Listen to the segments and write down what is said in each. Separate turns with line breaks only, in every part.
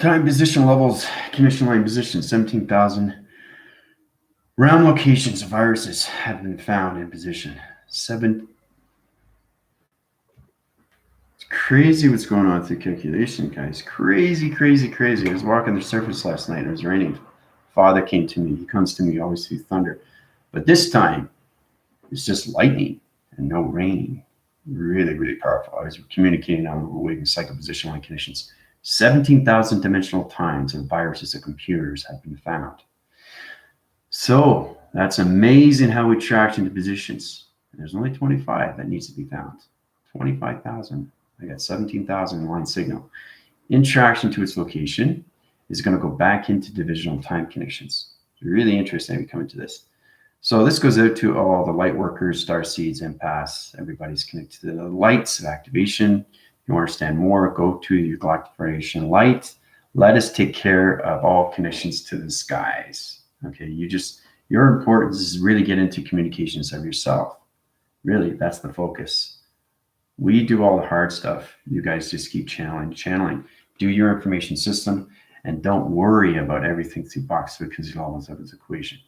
Time position levels, condition line position, 17,000. Round locations of viruses have been found in position. It's crazy what's going on with the calculation, guys. Crazy, crazy, crazy. I was walking the surface last night. It was raining. Father came to me. He comes to me always through thunder. But this time, it's just lightning and no rain. Really, really powerful. I was communicating on waving cycle position line conditions. 17,000 dimensional times of viruses and computers have been found. So that's amazing how we tracked into positions. There's only 25 that needs to be found. 25,000. I got 17,000 line signal. Interaction to its location is going to go back into divisional time connections. It's really interesting we come into this. So this goes out to all the light workers, star seeds, impasse. Everybody's connected to the lights of activation. If you understand more, go to your Galactic Federation light. Let us take care of all connections to the skies. Okay, your importance is really get into communications of yourself. Really, that's the focus. We do all the hard stuff. You guys just keep channeling. Do your information system and don't worry about everything through box because it always have its equation.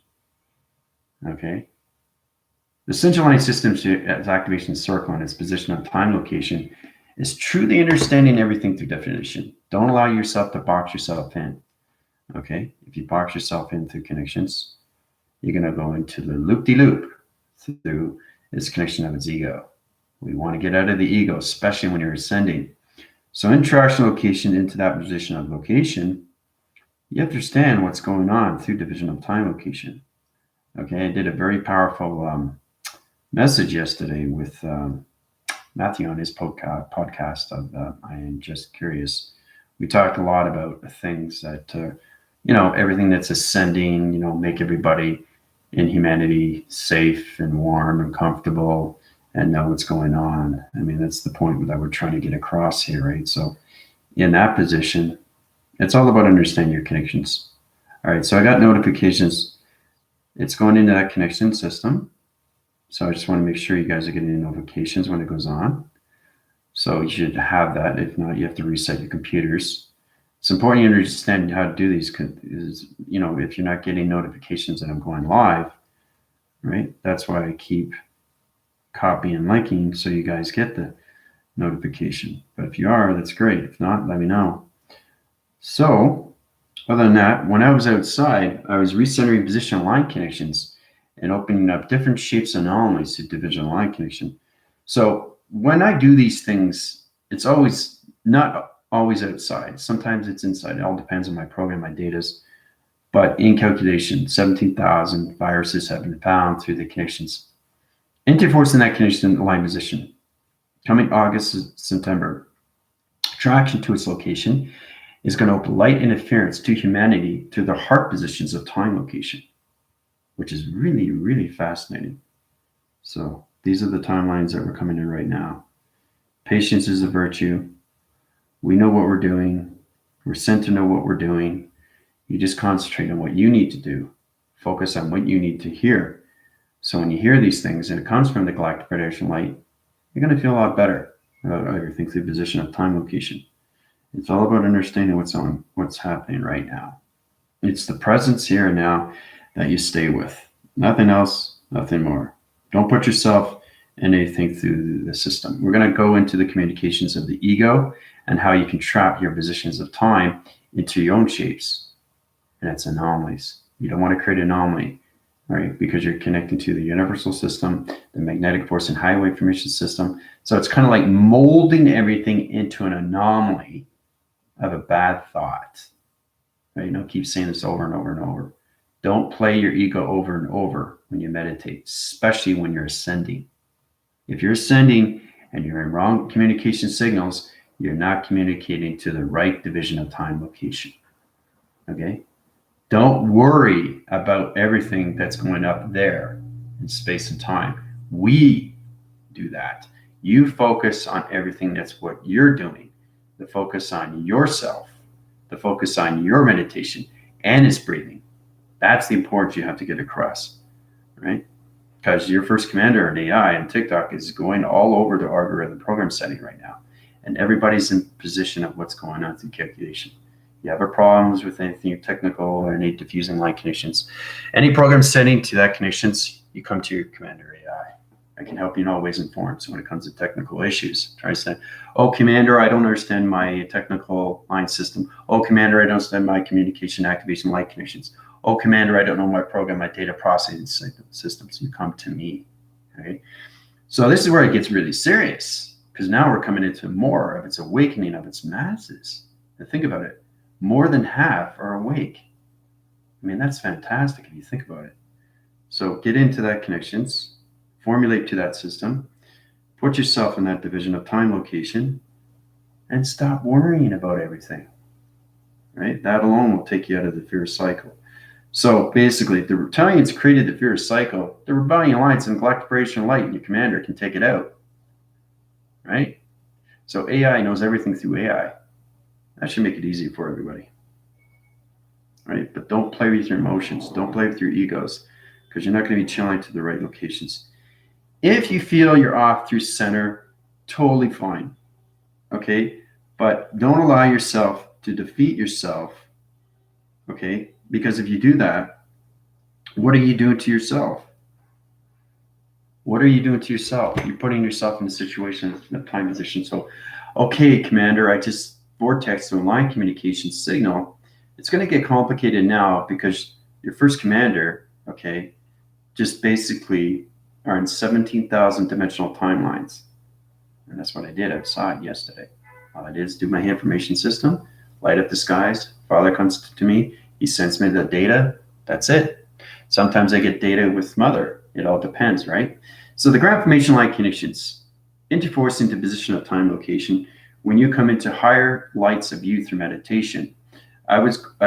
Okay. The central line system's activation circle and its position on time location is truly understanding everything through definition. Don't allow yourself to box yourself in. Okay. If you box yourself in through connections, you're going to go into the loop-de-loop through its connection of its ego. We want to get out of the ego, especially when you're ascending. So interaction location into that position of location, you understand what's going on through division of time location. Okay, I did a very powerful message yesterday with Matthew on his podcast of I Am Just Curious. We talked a lot about things that, everything that's ascending, make everybody in humanity safe and warm and comfortable and know what's going on. I mean, that's the point that we're trying to get across here, right? So in that position, it's all about understanding your connections. All right, so I got notifications. It's going into that connection system. So I just want to make sure you guys are getting notifications when it goes on. So you should have that. If not, you have to reset your computers. It's important you understand how to do these. If you're not getting notifications that I'm going live, right? That's why I keep copying and linking so you guys get the notification. But if you are, that's great. If not, let me know. So other than that, when I was outside, I was recentering position line connections and opening up different shapes and anomalies to division line connection. So when I do these things, it's always not always outside. Sometimes it's inside. It all depends on my program, my datas. But in calculation, 17,000 viruses have been found through the connections. Interforce in that connection line position. Coming August, September, traction to its location is going to open light interference to humanity through the heart positions of time location, which is really, really fascinating. So these are the timelines that we're coming in right now. Patience is a virtue. We know what we're doing. We're sent to know what we're doing. You just concentrate on what you need to do. Focus on what you need to hear. So when you hear these things and it comes from the Galactic Federation light, you're going to feel a lot better about everything through position of time location. It's all about understanding what's happening right now. It's the presence here and now that you stay with. Nothing else, nothing more. Don't put yourself in anything through the system. We're going to go into the communications of the ego and how you can trap your positions of time into your own shapes. And it's anomalies. You don't want to create an anomaly, right? Because you're connecting to the universal system, the magnetic force and highway information system. So it's kind of like molding everything into an anomaly of a bad thought. Right? Keep saying this over and over and over. Don't play your ego over and over when you meditate, especially when you're ascending. If you're ascending and you're in wrong communication signals, you're not communicating to the right division of time location. Okay? Don't worry about everything that's going up there in space and time. We do that. You focus on everything that's what you're doing. The focus on yourself, the focus on your meditation and its breathing. That's the importance you have to get across, right? Because your first commander in AI and TikTok is going all over the algorithm program setting right now. And everybody's in position of what's going on through calculation. You have problems with anything technical or any diffusing line connections, any program setting to that connections, you come to your Commander AI. I can help you in all ways and forms when it comes to technical issues. Try to say, oh, Commander, I don't understand my technical line system. Oh, Commander, I don't understand my communication activation light connections. Oh, Commander, I don't know my program, my data processing systems. You come to me, right? So this is where it gets really serious, because now we're coming into more of its awakening of its masses. And think about it. More than half are awake. I mean, that's fantastic if you think about it. So get into that connections, formulate to that system, put yourself in that division of time location, and stop worrying about everything, right? That alone will take you out of the fear cycle. So basically, the Reptilians created the fear cycle. The Rebellion Alliance and Galactic Federation Light and your commander can take it out, right? So AI knows everything through AI. That should make it easy for everybody, right? But don't play with your emotions. Don't play with your egos, because you're not going to be channeling to the right locations. If you feel you're off through center, totally fine, okay? But don't allow yourself to defeat yourself, okay? Because if you do that, what are you doing to yourself? What are you doing to yourself? You're putting yourself in a situation, in a time position. So, okay, Commander, I just vortex to a line communication signal. It's going to get complicated now because your first commander, okay, just basically are in 17,000 dimensional timelines. And that's what I did outside yesterday. All I did is do my information system, light up the skies. Father comes to me. He sends me the data. That's it. Sometimes I get data with Mother. It all depends, right? So the ground formation light connections interforce into position of time location. When you come into higher lights of you through meditation, I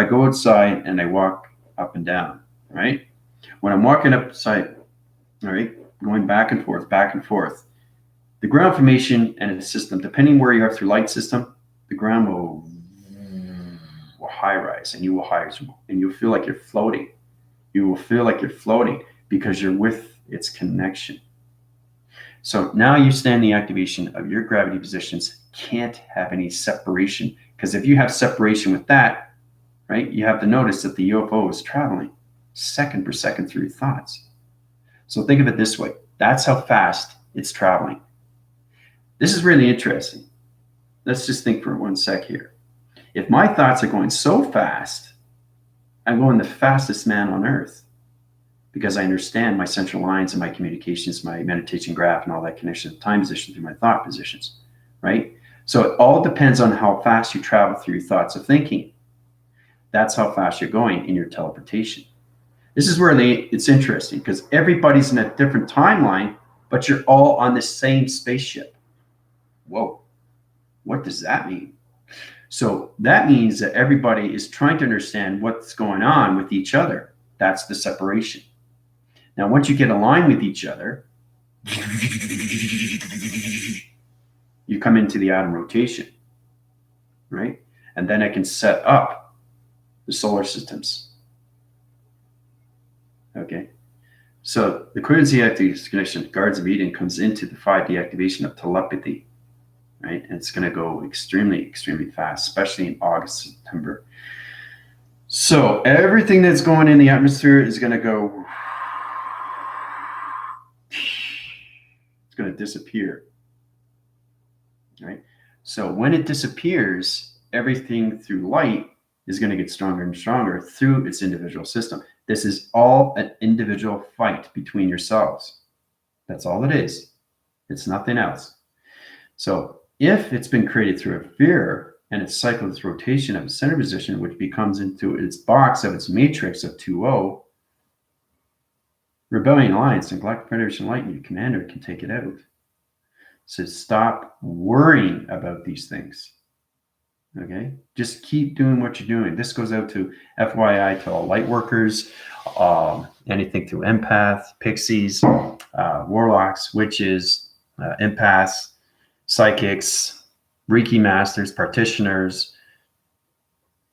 go outside and I walk up and down, right? When I'm walking upside, all right, going back and forth, the ground formation and its system, depending where you are through light system, the ground will high rise and you will high and you'll feel like you're floating. You will feel like you're floating because you're with its connection. So now you stand the activation of your gravity positions, can't have any separation, because if you have separation with that, right, you have to notice that the UFO is traveling second per second through your thoughts. So think of it this way. That's how fast it's traveling. This is really interesting. Let's just think for 1 sec here. If my thoughts are going so fast, I'm going the fastest man on earth, because I understand my central lines and my communications, my meditation graph, and all that connection to time position through my thought positions, right? So it all depends on how fast you travel through your thoughts of thinking. That's how fast you're going in your teleportation. This is where it's interesting, because everybody's in a different timeline, but you're all on the same spaceship. Whoa, what does that mean? So that means that everybody is trying to understand what's going on with each other. That's the separation. Now, once you get aligned with each other, you come into the atom rotation, right? And then I can set up the solar systems. Okay. So the frequency activation connection, Guards of Eden, comes into the 5D activation of telepathy, right? And it's going to go extremely, extremely fast, especially in August, September. So everything that's going in the atmosphere is going to go, it's going to disappear, right? So when it disappears, everything through light is going to get stronger and stronger through its individual system. This is all an individual fight between yourselves. That's all it is. It's nothing else. So if it's been created through a fear and it's cycled its rotation of a center position, which becomes into its box of its matrix of 2-0, Rebellion Alliance and Galactic Federation Light and your commander can take it out. So stop worrying about these things. Okay, just keep doing what you're doing. This goes out to FYI to all light workers, anything through empath, pixies, warlocks, witches, empaths, psychics, Reiki masters, practitioners,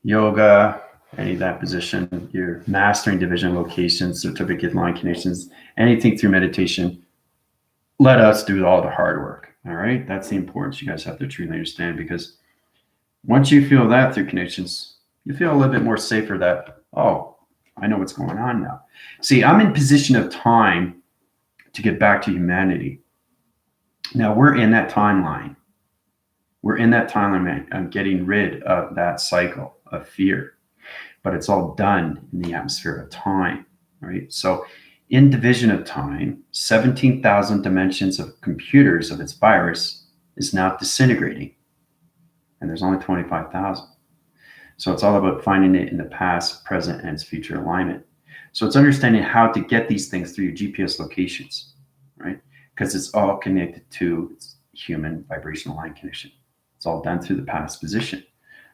yoga, any of that position, your mastering division locations, certificate line connections, anything through meditation. Let us do all the hard work. All right, that's the importance you guys have to truly understand, because once you feel that through connections, You feel a little bit more safer that, oh, I know what's going on now. See, I'm in position of time to get back to humanity. Now we're in that timeline. We're in that timeline of getting rid of that cycle of fear, but it's all done in the atmosphere of time, right? So in division of time, 17,000 dimensions of computers of its virus is now disintegrating, and there's only 25,000. So it's all about finding it in the past, present, and its future alignment. So it's understanding how to get these things through your GPS locations, right? Because it's all connected to human vibrational line connection. It's all done through the past position.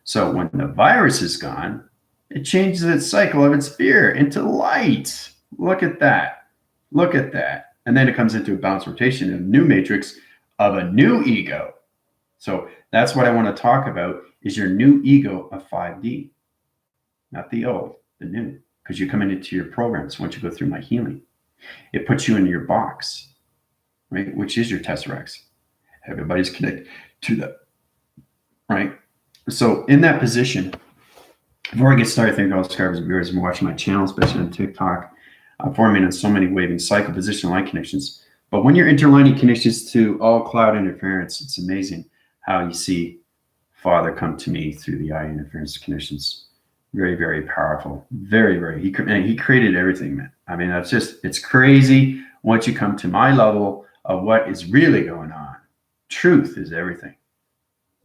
So when the virus is gone, it changes its cycle of its fear into light. Look at that. Look at that. And then it comes into a balanced rotation in a new matrix of a new ego. So that's what I want to talk about is your new ego of 5D. Not the old, the new. Because you're coming into your programs once you go through my healing. It puts you in your box, right? Which is your Tesseracts. Everybody's connected to that, right? So in that position, before I get started, thank all subscribers and viewers and watching my channel, especially on TikTok. I'm forming in so many waving cycle position line connections. But when you're interlining connections to all cloud interference, it's amazing how you see Father come to me through the eye interference connections. Very, very powerful. Very, very. He created everything, man. I mean, it's crazy once you come to my level of what is really going on. Truth is everything.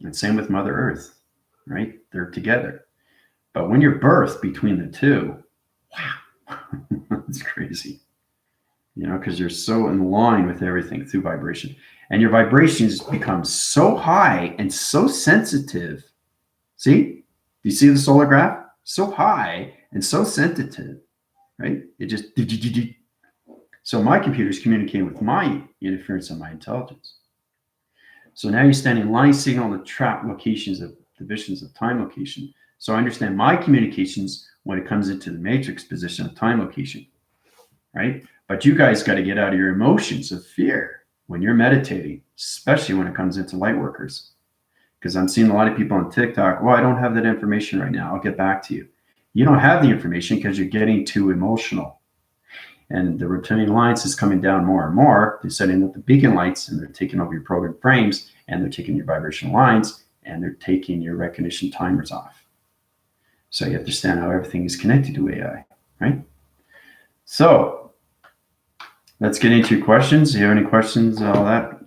And same with Mother Earth, right? They're together. But when you're birthed between the two, wow, it's crazy. Because you're so in line with everything through vibration. And your vibrations become so high and so sensitive. See? Do you see the solar graph? So high and so sensitive, right? It just... So my computer's communicating with my interference and my intelligence. So now you're standing line signal on the trap locations of divisions of time location. So I understand my communications when it comes into the matrix position of time location, right? But you guys got to get out of your emotions of fear when you're meditating, especially when it comes into light workers. Because I'm seeing a lot of people on TikTok, well, I don't have that information right now. I'll get back to you. You don't have the information because you're getting too emotional. And the reptilian alliance is coming down more and more. They're setting up the beacon lights and they're taking over your program frames and they're taking your vibrational lines and they're taking your recognition timers off. So you understand how everything is connected to AI, right? So let's get into your questions. Do you have any questions, all that?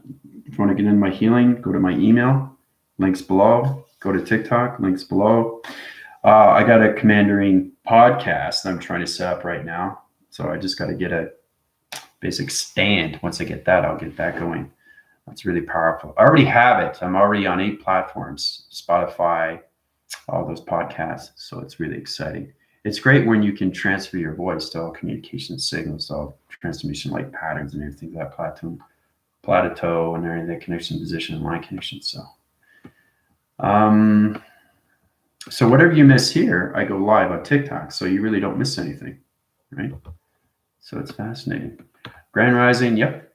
If you want to get into my healing, go to my email, links below. Go to TikTok, links below. I got a Commandering podcast I'm trying to set up right now. So I just got to get a basic stand. Once I get that, I'll get that going. That's really powerful. I already have it. I'm already on 8 platforms, Spotify, all those podcasts. So it's really exciting. It's great when you can transfer your voice to all communication signals, all transformation light patterns and everything, that plateau and everything, that connection position and line connection. So whatever you miss here, I go live on TikTok. So you really don't miss anything, right? So it's fascinating. Grand Rising, yep.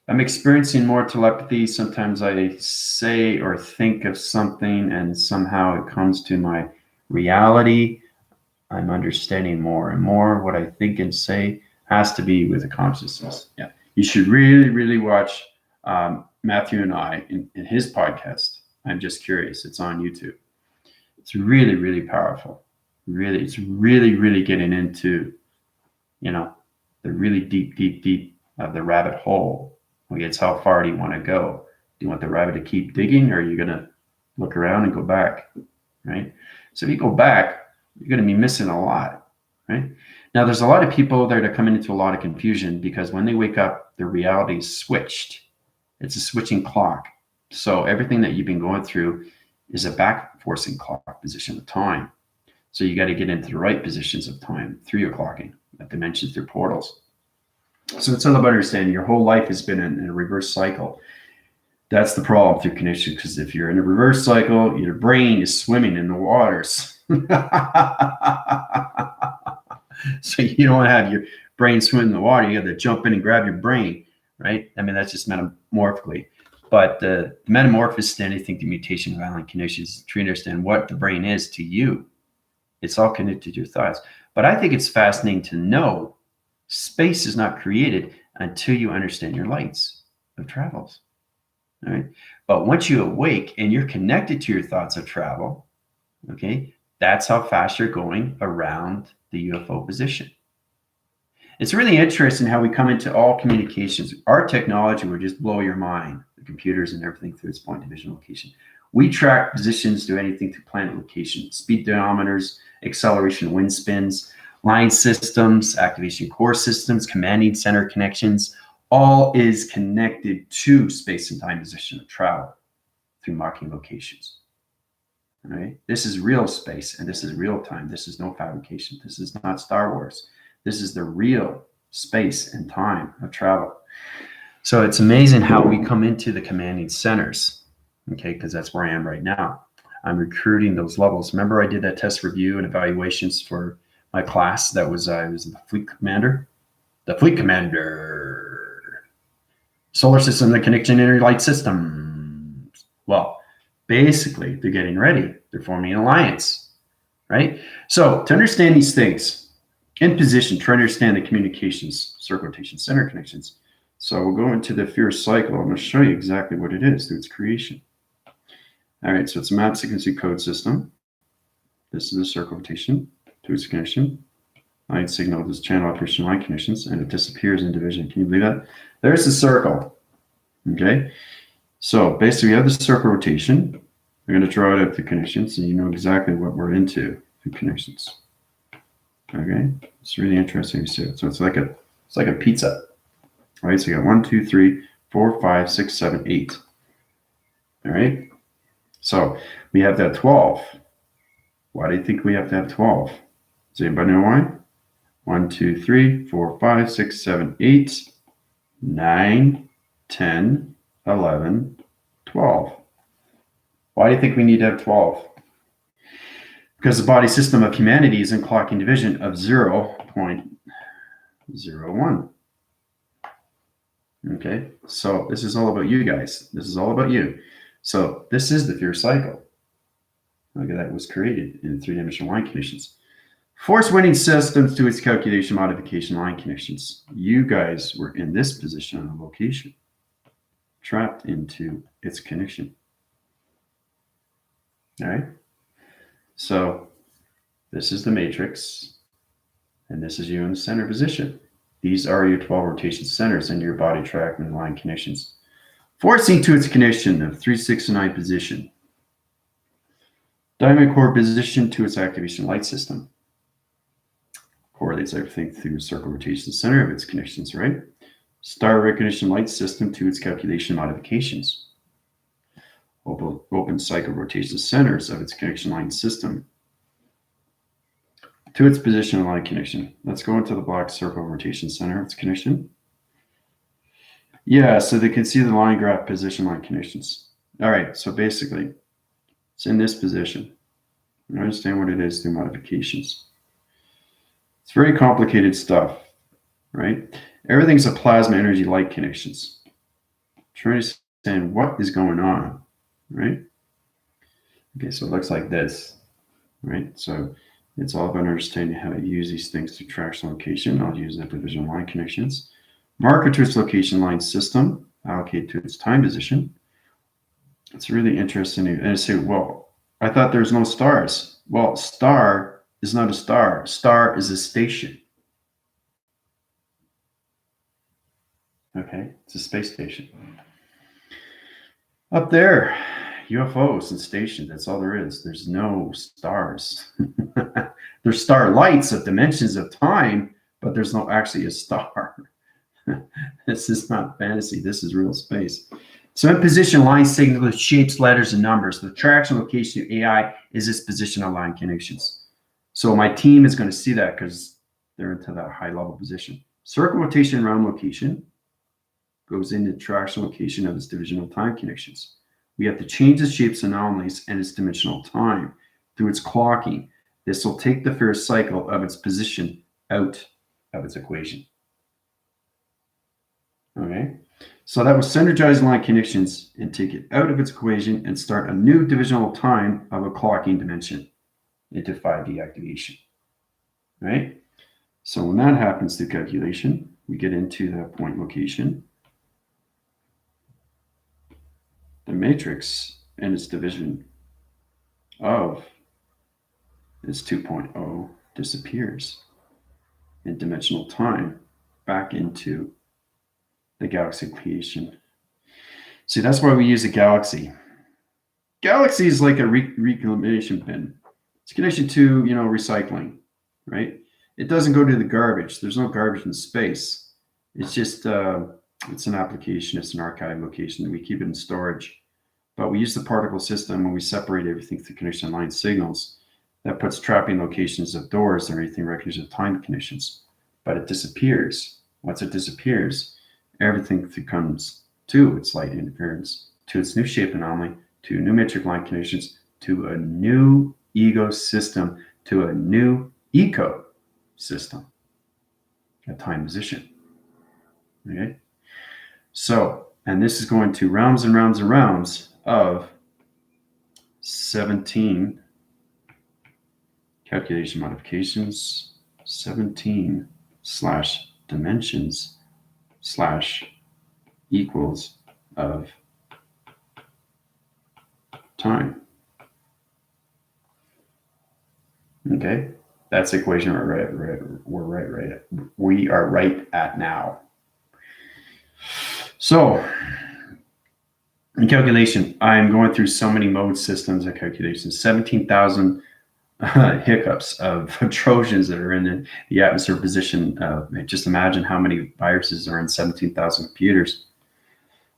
I'm experiencing more telepathy. Sometimes I say or think of something and somehow it comes to my reality. I'm understanding more and more what I think and say has to be with the consciousness. Yeah. You should really, really watch Matthew and I in his podcast. I'm just curious. It's on YouTube. It's really, really powerful. It's really, really getting into, the really deep of the rabbit hole. It's how far do you want to go? Do you want the rabbit to keep digging or are you going to look around and go back, right? So if you go back, you're going to be missing a lot, right? Now, there's a lot of people that are coming into a lot of confusion because when they wake up, their reality is switched. It's a switching clock. So everything that you've been going through is a back forcing clock position of time. So you got to get into the right positions of time through your clocking, that dimensions through portals. So it's all about understanding your whole life has been in a reverse cycle. That's the problem through connection, because if you're in a reverse cycle, your brain is swimming in the waters. So you don't have your brain swim in the water. You have to jump in and grab your brain, right? I mean, that's just metaphorically. But the metamorphosis to anything, the mutation of island conditions, to understand what the brain is to you. It's all connected to your thoughts. But I think it's fascinating to know space is not created until you understand your lights of travels. All right. But once you awake and you're connected to your thoughts of travel, okay, that's how fast you're going around the UFO position. It's really interesting how we come into all communications. Our technology will just blow your mind, the computers and everything through its point division location. We track positions to anything to planet location, speed dynamometers, acceleration wind spins, line systems, activation core systems, commanding center connections. All is connected to space and time position of travel through marking locations. All right? This is real space and this is real time. This is no fabrication. This is not Star Wars. This is the real space and time of travel. So it's amazing how we come into the commanding centers, okay, because that's where I am right now. I'm recruiting those levels. Remember I did that test review and evaluations for my class that was, I was the fleet commander. The fleet commander. Solar system, the connection inner light system. Well, basically, they're getting ready. They're forming an alliance, right? So to understand these things, in position, try to understand the communications, circle rotation, center connections. So we'll go into the fear cycle. I'm going to show you exactly what it is through its creation. All right, so it's a map sequence code system. This is a circle rotation to its connection. Line signal is channel operation line connections, and it disappears in division. Can you believe that? There's the circle. Okay, so basically we have the circle rotation. We're going to draw it up to connections, and you know exactly what we're into through connections. Okay, it's really interesting to see it. So it's like a pizza, right? So you got 1, 2, 3, 4, 5, 6, 7, 8. All right. So we have that 12. Why do you think we have to have 12? Does anybody know why? 1, 2, 3, 4, 5, 6, 7, 8, 9, 10, 11, 12. Why do you think we need to have 12? Because the body system of humanity is in clocking division of 0.01. Okay, so this is all about you guys. This is all about you. So this is the fear cycle. Look at that, was created in three-dimensional line conditions. Force winning systems to its calculation modification line connections. You guys were in this position on a location, trapped into its connection. All right. So this is the matrix, and this is you in the center position. These are your 12 rotation centers in your body track and line connections. Forcing to its connection of 3, 6, and 9 position. Diamond core position to its activation light system. Correlates everything through circle rotation center of its connections, right? Star recognition light system to its calculation modifications. Open cycle rotation centers of its connection line system to its position and line connection. Let's go into the black circle rotation center of its connection. Yeah, so they can see the line graph position line connections. All right, so basically it's in this position. You understand what it is through modifications. It's very complicated stuff, right? Everything's a plasma energy light connections. Trying to understand what is going on, right? Okay, so it looks like this, right? So it's all about understanding how to use these things to track location. I'll use that division line connections. Marker to its location line system, allocate to its time position. It's really interesting. And I say, well, I thought there's no stars. Well, star is not a star. Star is a station. Okay, it's a space station. Up there, UFOs and stations, that's all there is. There's no stars. There's star lights of dimensions of time, but there's no actually a star. This is not fantasy. This is real space. So in position, line signal with shapes, letters, and numbers. The traction location of AI is this position of line connections. So my team is going to see that because they're into that high level position. Circle rotation around location goes into traction location of its divisional time connections. We have to change the shapes, anomalies, and its dimensional time through its clocking. This will take the first cycle of its position out of its equation. Okay, So that will synergize line connections and take it out of its equation and start a new divisional time of a clocking dimension into 5D activation, right? So when that happens through calculation, we get into that point location. The matrix and its division of this 2.0 disappears in dimensional time back into the galaxy creation. See, that's why we use a galaxy. Galaxy is like a reclamation bin. It's connected to, recycling, right? It doesn't go to the garbage. There's no garbage in space. It's just, it's an application. It's an archive location. We keep it in storage. But we use the particle system when we separate everything through connection line signals. That puts trapping locations of doors or anything recognition of time conditions. But it disappears. Once it disappears, everything comes to its light interference, to its new shape anomaly, to new metric line conditions, to a new ego system, to a new eco system, a time position. Okay? So, and this is going to realms and realms and realms of 17 calculation modifications, 17 / dimensions / equals of time. Okay, that's the equation we are right at now. So in calculation, I'm going through so many mode systems of calculation, 17,000 hiccups of Trojans that are in the atmosphere position. Just imagine how many viruses are in 17,000 computers.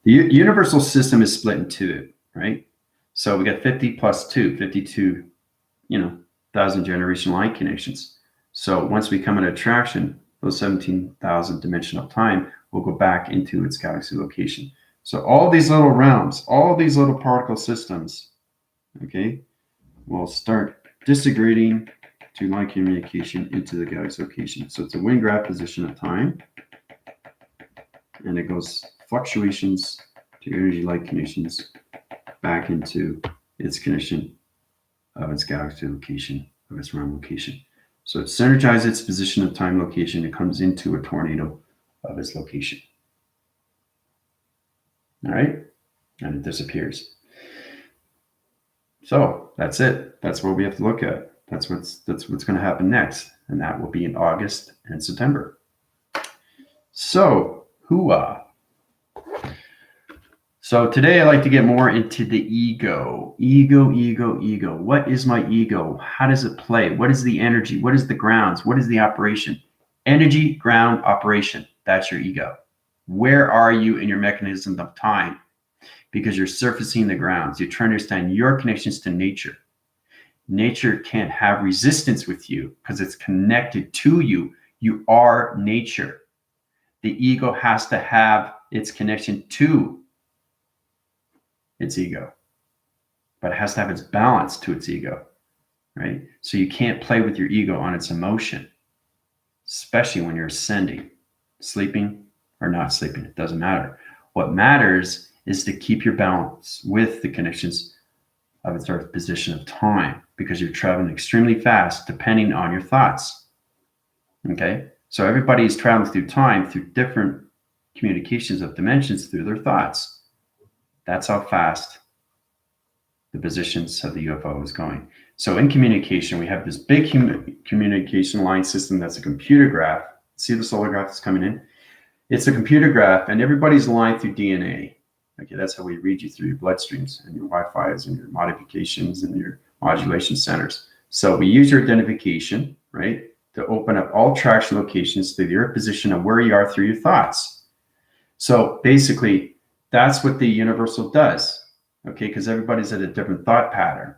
The universal system is split in two, right? So we got 50 plus 2, 52, 1,000 generation line connections. So once we come into attraction, those 17,000 dimensional time will go back into its galaxy location. So all these little realms, all these little particle systems, okay, will start disaggregating to line communication into the galaxy location. So it's a wind graph position of time, and it goes fluctuations to energy light conditions back into its condition of its galaxy location, of its realm location. So it synergizes its position of time location. It comes into a tornado of its location. All right, and it disappears. So that's it. That's what we have to look at. That's what's going to happen next, and that will be in August and September. So, hooah. So today I'd like to get more into the ego. Ego. What is my ego? How does it play? What is the energy? What is the grounds? What is the operation? Energy, ground, operation. That's your ego. Where are you in your mechanism of time? Because you're surfacing the grounds. You're trying to understand your connections to nature. Nature can't have resistance with you because it's connected to you. You are nature. The ego has to have its connection to its ego, but it has to have its balance to its ego, right? So you can't play with your ego on its emotion, especially when you're ascending, sleeping or not sleeping. It doesn't matter. What matters is to keep your balance with the connections of its earth position of time, because you're traveling extremely fast depending on your thoughts. Okay, so everybody is traveling through time through different communications of dimensions through their thoughts. That's how fast the positions of the UFO is going. So in communication, we have this big communication line system that's a computer graph. See the solar graph that's coming in? It's a computer graph, and everybody's aligned through DNA. Okay, that's how we read you through your bloodstreams and your Wi-Fi's and your modifications and your modulation centers. So we use your identification, right, to open up all traction locations through your position of where you are through your thoughts. So basically, that's what the universal does, okay, because everybody's at a different thought pattern.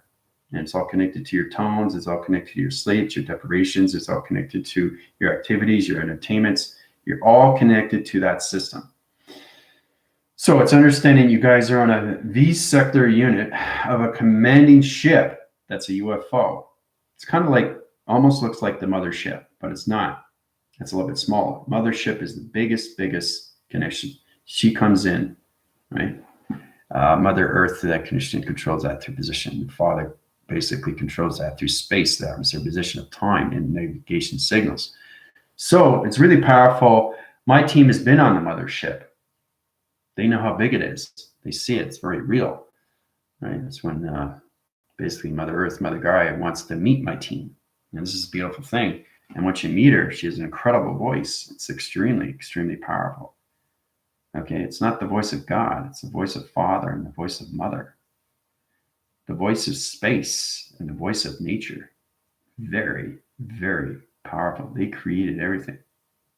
And it's all connected to your tones. It's all connected to your sleeps, your deprivations. It's all connected to your activities, your entertainments. You're all connected to that system. So it's understanding you guys are on a V-sector unit of a commanding ship that's a UFO. It's kind of like, almost looks like the mothership, but it's not. It's a little bit smaller. Mothership is the biggest connection. She comes in, right? Mother Earth, through that conditioning, controls that through position. The Father basically controls that through space, the atmosphere, position of time, and navigation signals. So it's really powerful. My team has been on the mothership. They know how big it is. They see it. It's very real, right? That's when basically Mother Earth, Mother Gaia wants to meet my team. And this is a beautiful thing. And once you meet her, she has an incredible voice. It's extremely, extremely powerful. Okay, it's not the voice of God. It's the voice of Father and the voice of Mother. The voice of space and the voice of nature. Very, very powerful. They created everything.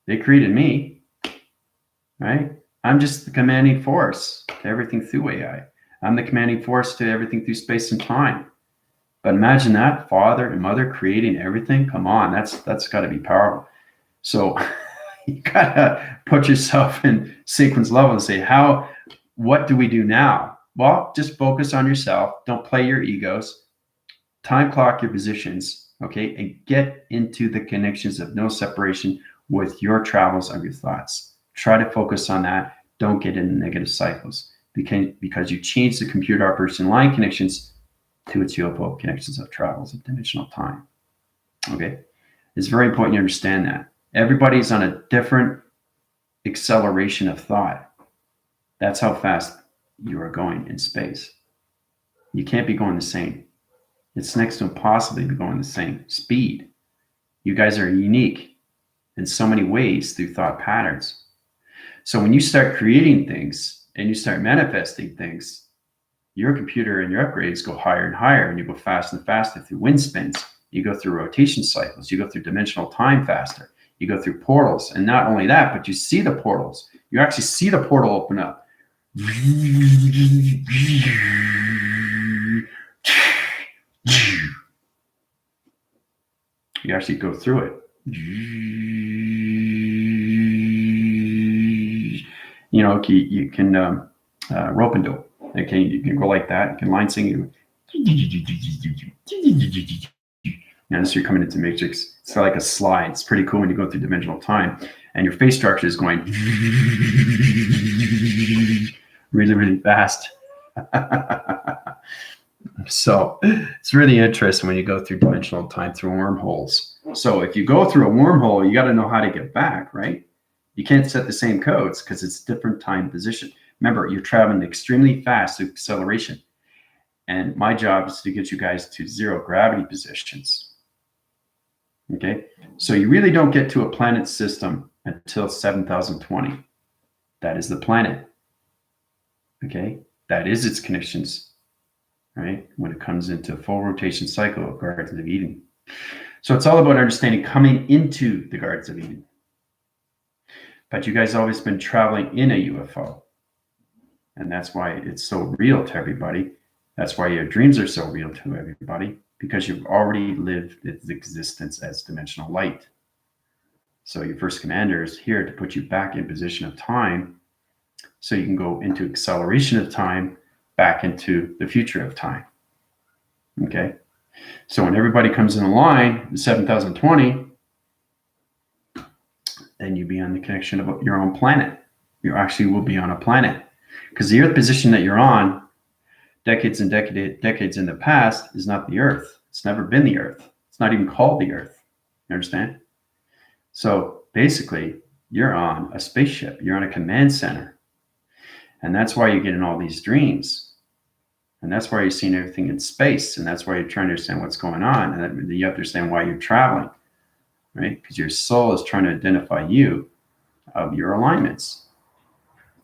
They created me, right? I'm just the commanding force to everything through AI. I'm the commanding force to everything through space and time. But imagine that, Father and Mother creating everything. Come on, that's got to be powerful. So you gotta put yourself in sequence level and say, what do we do now? Well, just focus on yourself. Don't play your egos. Time clock your positions, okay, and get into the connections of no separation with your travels of your thoughts. Try to focus on that. Don't get into negative cycles because you change the computer operation line connections to its UFO connections of travels of dimensional time. Okay, it's very important you understand that. Everybody's on a different acceleration of thought. That's how fast you are going in space. You can't be going the same. It's next to impossible to be going the same speed. You guys are unique in so many ways through thought patterns. So when you start creating things and you start manifesting things, your computer and your upgrades go higher and higher, and you go faster and faster through wind spins. You go through rotation cycles. You go through dimensional time faster. You go through portals. And not only that, but you see the portals. You actually see the portal open up. You actually go through it. You know, you can rope and do. Okay, you can go like that. You can line sing. And so you're coming into Matrix. It's like a slide. It's pretty cool when you go through dimensional time, and your face structure is going really, really fast. So it's really interesting when you go through dimensional time through wormholes. So if you go through a wormhole, you got to know how to get back, right? You can't set the same codes because it's different time position. Remember, you're traveling extremely fast through acceleration. And my job is to get you guys to zero gravity positions. Okay? So you really don't get to a planet system until 7020. That is the planet. Okay? That is its connections, right? When it comes into full rotation cycle of Gardens of Eden. So it's all about understanding coming into the Gardens of Eden. But you guys always been traveling in a UFO. And that's why it's so real to everybody. That's why your dreams are so real to everybody, because you've already lived its existence as dimensional light. So your first commander is here to put you back in position of time so you can go into acceleration of time back into the future of time. Okay? So when everybody comes in line in 7020, then you be on the connection of your own planet. You actually will be on a planet. Because the Earth position that you're on, decades and decades in the past, is not the Earth. It's never been the Earth. It's not even called the Earth. You understand? So basically, you're on a spaceship. You're on a command center. And that's why you're getting all these dreams. And that's why you're seeing everything in space. And that's why you're trying to understand what's going on. And you have to understand why you're traveling, right? Because your soul is trying to identify you of your alignments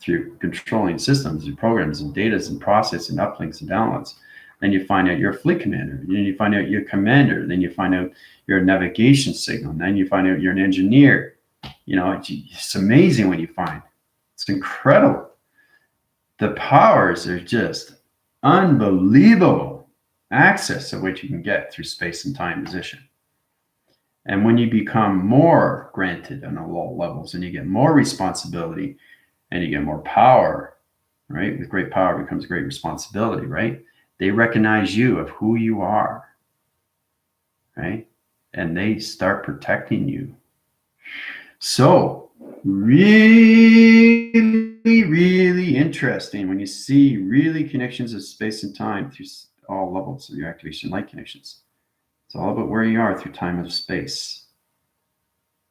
through controlling systems and programs and data and process and uplinks and downloads. Then you find out you're a fleet commander. Then you find out you're a commander. Then you find out you're a navigation signal. And then you find out you're an engineer. You know, it's amazing what you find. It's incredible. The powers are just unbelievable access of what you can get through space and time position. And when you become more granted on all levels and you get more responsibility and you get more power, right? With great power becomes great responsibility, right? They recognize you of who you are, right? And they start protecting you. So really, interesting when you see really connections of space and time through all levels of your activation light connections. It's all about where you are through time and space,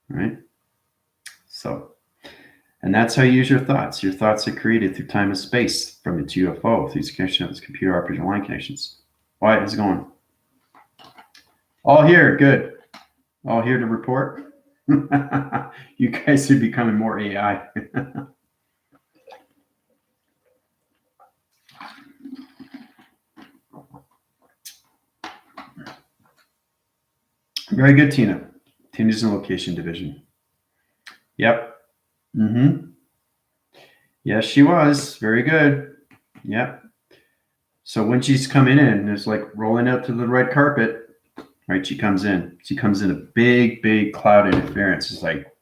right? So, and that's how you use your thoughts. Your thoughts are created through time and space from its UFO, through its connection of its computer operating line connections. Why is it going? All here, good. All here to report. You guys are becoming more AI. Very good, Tina. Tina's in location division. Yep. Mm-hmm. Yes, she was. Very good. Yep. So when she's coming in, it's like rolling out to the red carpet, right? She comes in. She comes in a big, big cloud interference. It's like,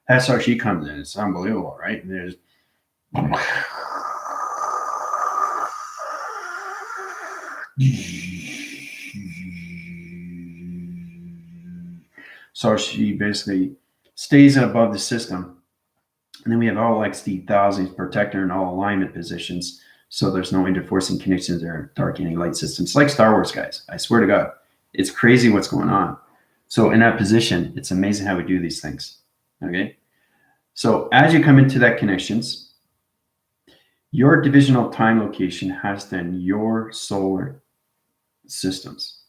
that's how she comes in. It's unbelievable, right? And there's so she basically stays above the system. And then we have all XD1000s protector in all alignment positions. So there's no interforcing connections or dark anti-light systems. Like Star Wars, guys. I swear to God. It's crazy what's going on. So in that position, it's amazing how we do these things. Okay. So as you come into that connections, your divisional time location has then your solar systems,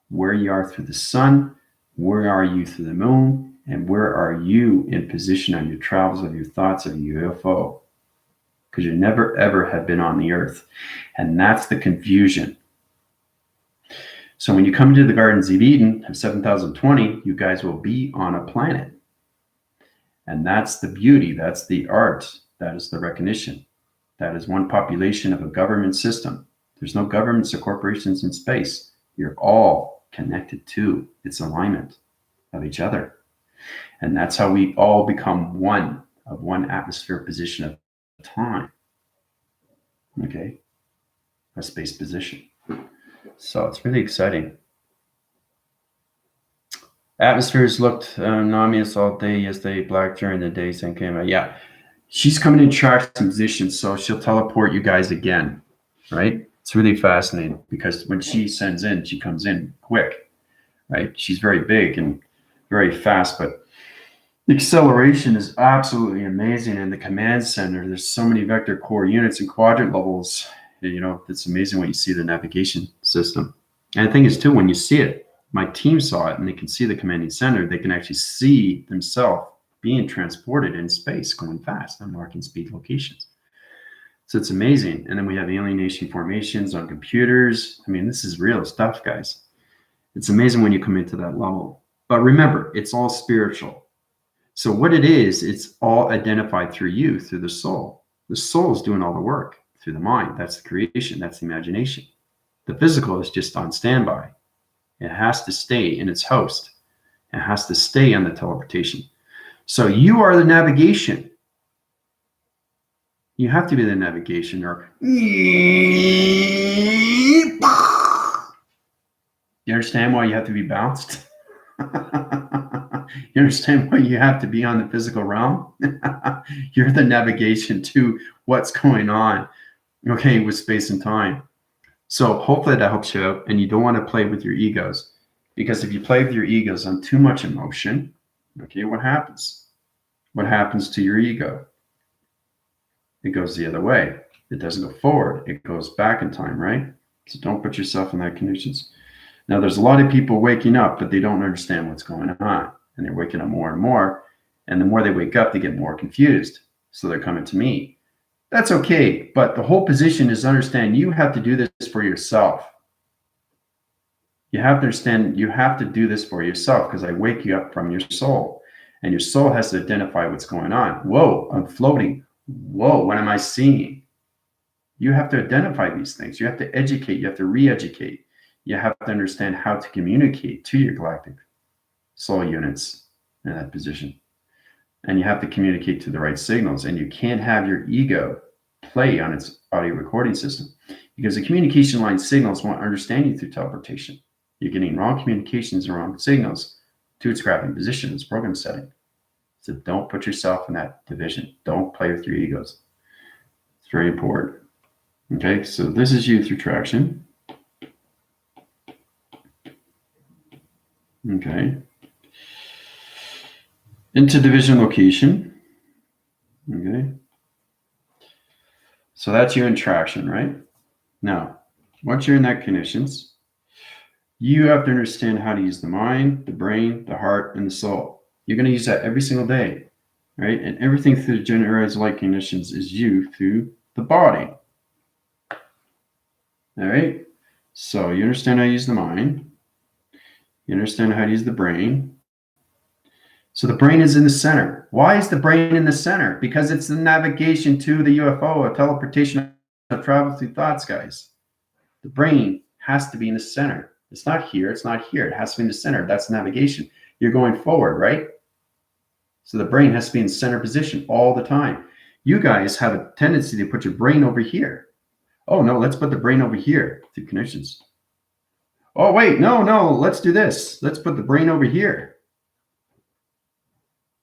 where you are through the sun, where are you through the moon, and where are you in position on your travels of your thoughts of your UFO? Because you never ever have been on the earth. And that's the confusion. So when you come into the Gardens of Eden of 7020, you guys will be on a planet. And that's the beauty, that's the art, that is the recognition. That is one population of a government system. There's no governments or corporations in space. You're all connected to its alignment of each other. And that's how we all become one of one atmospheric position at a time. Okay? A space position. So it's really exciting. Atmospheres looked anomalous all day yesterday, black during the day, and came out. Yeah. She's coming in tracks and positions, so she'll teleport you guys again, right? It's really fascinating because when she sends in, she comes in quick, right? She's very big and very fast, but the acceleration is absolutely amazing. In the command center, there's so many vector core units and quadrant levels. You know, it's amazing when you see the navigation system. And the thing is, too, when you see it, my team saw it and they can see the commanding center, they can actually see themselves being transported in space, going fast on marking speed locations. So it's amazing. And then we have alienation formations on computers. I mean, this is real stuff, guys. It's amazing when you come into that level. But remember, it's all spiritual. So what it is, it's all identified through you, through the soul. The soul is doing all the work through the mind. That's the creation. That's the imagination. The physical is just on standby. It has to stay in its host. It has to stay on the teleportation. So you are the navigation. You have to be the navigation, or you understand why you have to be bounced? You understand why you have to be on the physical realm? You're the navigation to what's going on, okay, with space and time. So hopefully that helps you out, and you don't want to play with your egos, because if you play with your egos on too much emotion, okay, what happens? What happens to your ego? It goes the other way. It doesn't go forward. It goes back in time, right? So don't put yourself in that conditions. Now, there's a lot of people waking up, but they don't understand what's going on. And they're waking up more and more. And the more they wake up, they get more confused. So they're coming to me. That's okay. But the whole position is understand you have to do this for yourself. You have to understand you have to do this for yourself, because I wake you up from your soul. And your soul has to identify what's going on. Whoa, I'm floating. Whoa, what am I seeing? You have to identify these things. You have to educate. You have to re-educate. You have to understand how to communicate to your galactic soul units in that position. And you have to communicate to the right signals. And you can't have your ego play on its audio recording system, because the communication line signals won't understand you through teleportation. You're getting wrong communications and wrong signals to its graphing position, its program setting. So don't put yourself in that division. Don't play with your egos. It's very important. Okay, so this is you through traction. Okay. Into division location. Okay. So that's you in traction, right? Now, once you're in that conditions, you have to understand how to use the mind, the brain, the heart, and the soul. You're going to use that every single day, right? And everything through the generalized light conditions is you through the body. All right. So you understand how to use the mind. You understand how to use the brain. So the brain is in the center. Why is the brain in the center? Because it's the navigation to the UFO, a teleportation of travel through thoughts, guys. The brain has to be in the center. It's not here. It's not here. It has to be in the center. That's navigation. You're going forward, right? So the brain has to be in center position all the time. You guys have a tendency to put your brain over here. Oh, no, let's put the brain over here through connections. Oh, wait, no, let's do this. Let's put the brain over here.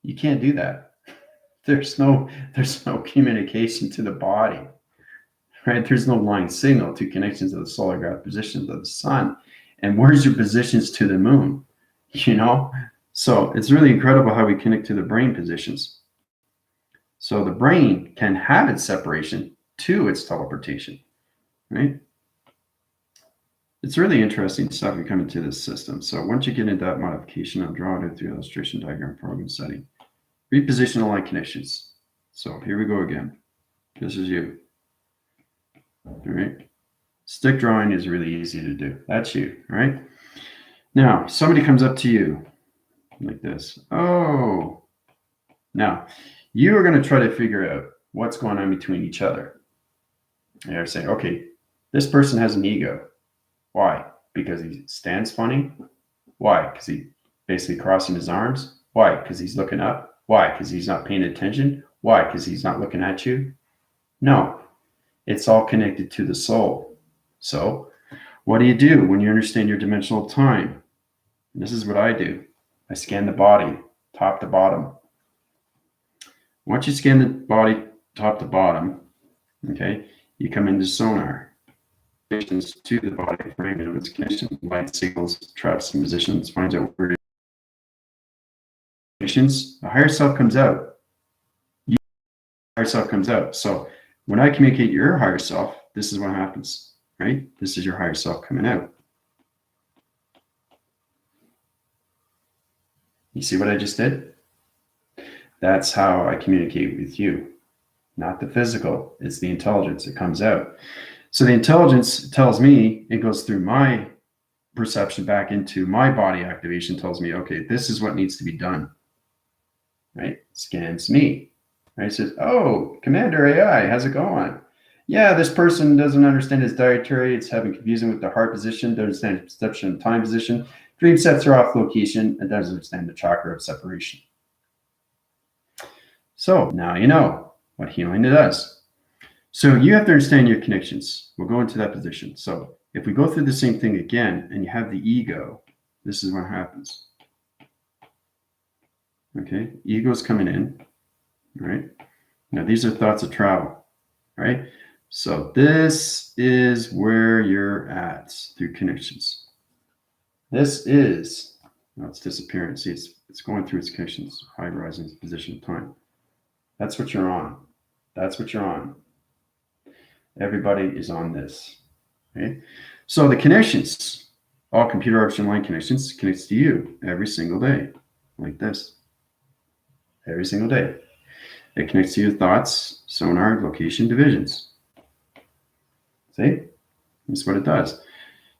You can't do that. There's no communication to the body, right? There's no line signal to connections of the solar graph positions of the sun. And where's your positions to the moon? You know? So it's really incredible how we connect to the brain positions. So the brain can have its separation to its teleportation, right? It's really interesting stuff we come into this system. So once you get into that modification, I'll draw it through illustration diagram program setting. Reposition align connections. So here we go again. This is you. All right. Stick drawing is really easy to do. That's you, right? Now, somebody comes up to you like this. Oh. Now, you are going to try to figure out what's going on between each other. You're saying, okay, this person has an ego. Why? Because he stands funny? Why? Because he basically crossing his arms? Why? Because he's looking up? Why? Because he's not paying attention? Why? Because he's not looking at you? No, it's all connected to the soul. So what do you do when you understand your dimensional time? And this is what I do. I scan the body, top to bottom. Once you scan the body, top to bottom, okay, you come into sonar. To the body frame and its connection, light signals, traps and positions, finds out where the higher self comes out. The higher self comes out. So when I communicate your higher self, this is what happens, right? This is your higher self coming out. You see what I just did? That's how I communicate with you. Not the physical, it's the intelligence. It comes out. So the intelligence tells me, it goes through my perception back into my body activation, tells me, okay, this is what needs to be done, right? Scans me, right? It says, oh, Commander AI, how's it going? Yeah, this person doesn't understand his dietary. It's having confusion with the heart position, doesn't understand perception of time position, dream sets are off location, and doesn't understand the chakra of separation. So now you know what healing does. So you have to understand your connections. We'll go into that position. So if we go through the same thing again and you have the ego, this is what happens. Okay, ego's coming in, right? Now these are thoughts of travel, right? So this is where you're at through connections. This is, now it's disappearing. See, it's going through its connections, high rising position of time. That's what you're on. That's what you're on. Everybody is on this. Okay, so the connections, all computer artificial line connections, connects to you every single day, like this. Every single day, it connects to your thoughts, sonar, location, divisions. See, that's what it does.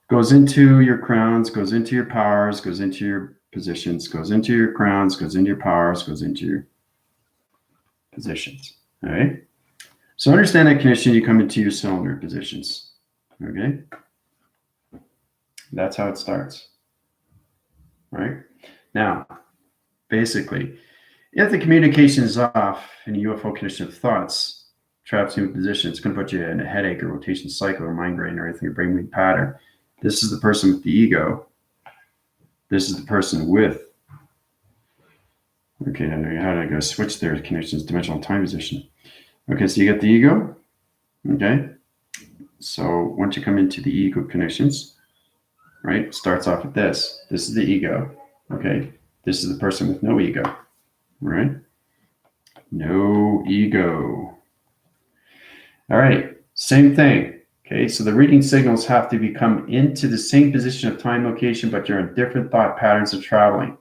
Goes into your crowns, goes into your powers, goes into your positions, goes into your crowns, goes into your powers, goes into your positions. All right. So understand that connection, you come into your cylinder positions, okay? That's how it starts, right? Now, basically, if the communication is off in a UFO condition of thoughts, traps you in position, it's going to put you in a headache or rotation cycle or migraine or anything, or brainwave pattern. This is the person with the ego, This is the person with. Okay, how did I go switch their connections, dimensional time position? Okay, so you get the ego. Okay, so once you come into the ego connections, right, it starts off with this. This is the ego. Okay, this is the person with no ego, right? No ego. All right, same thing. Okay, so the reading signals have to become into the same position of time location, but you're in different thought patterns of traveling.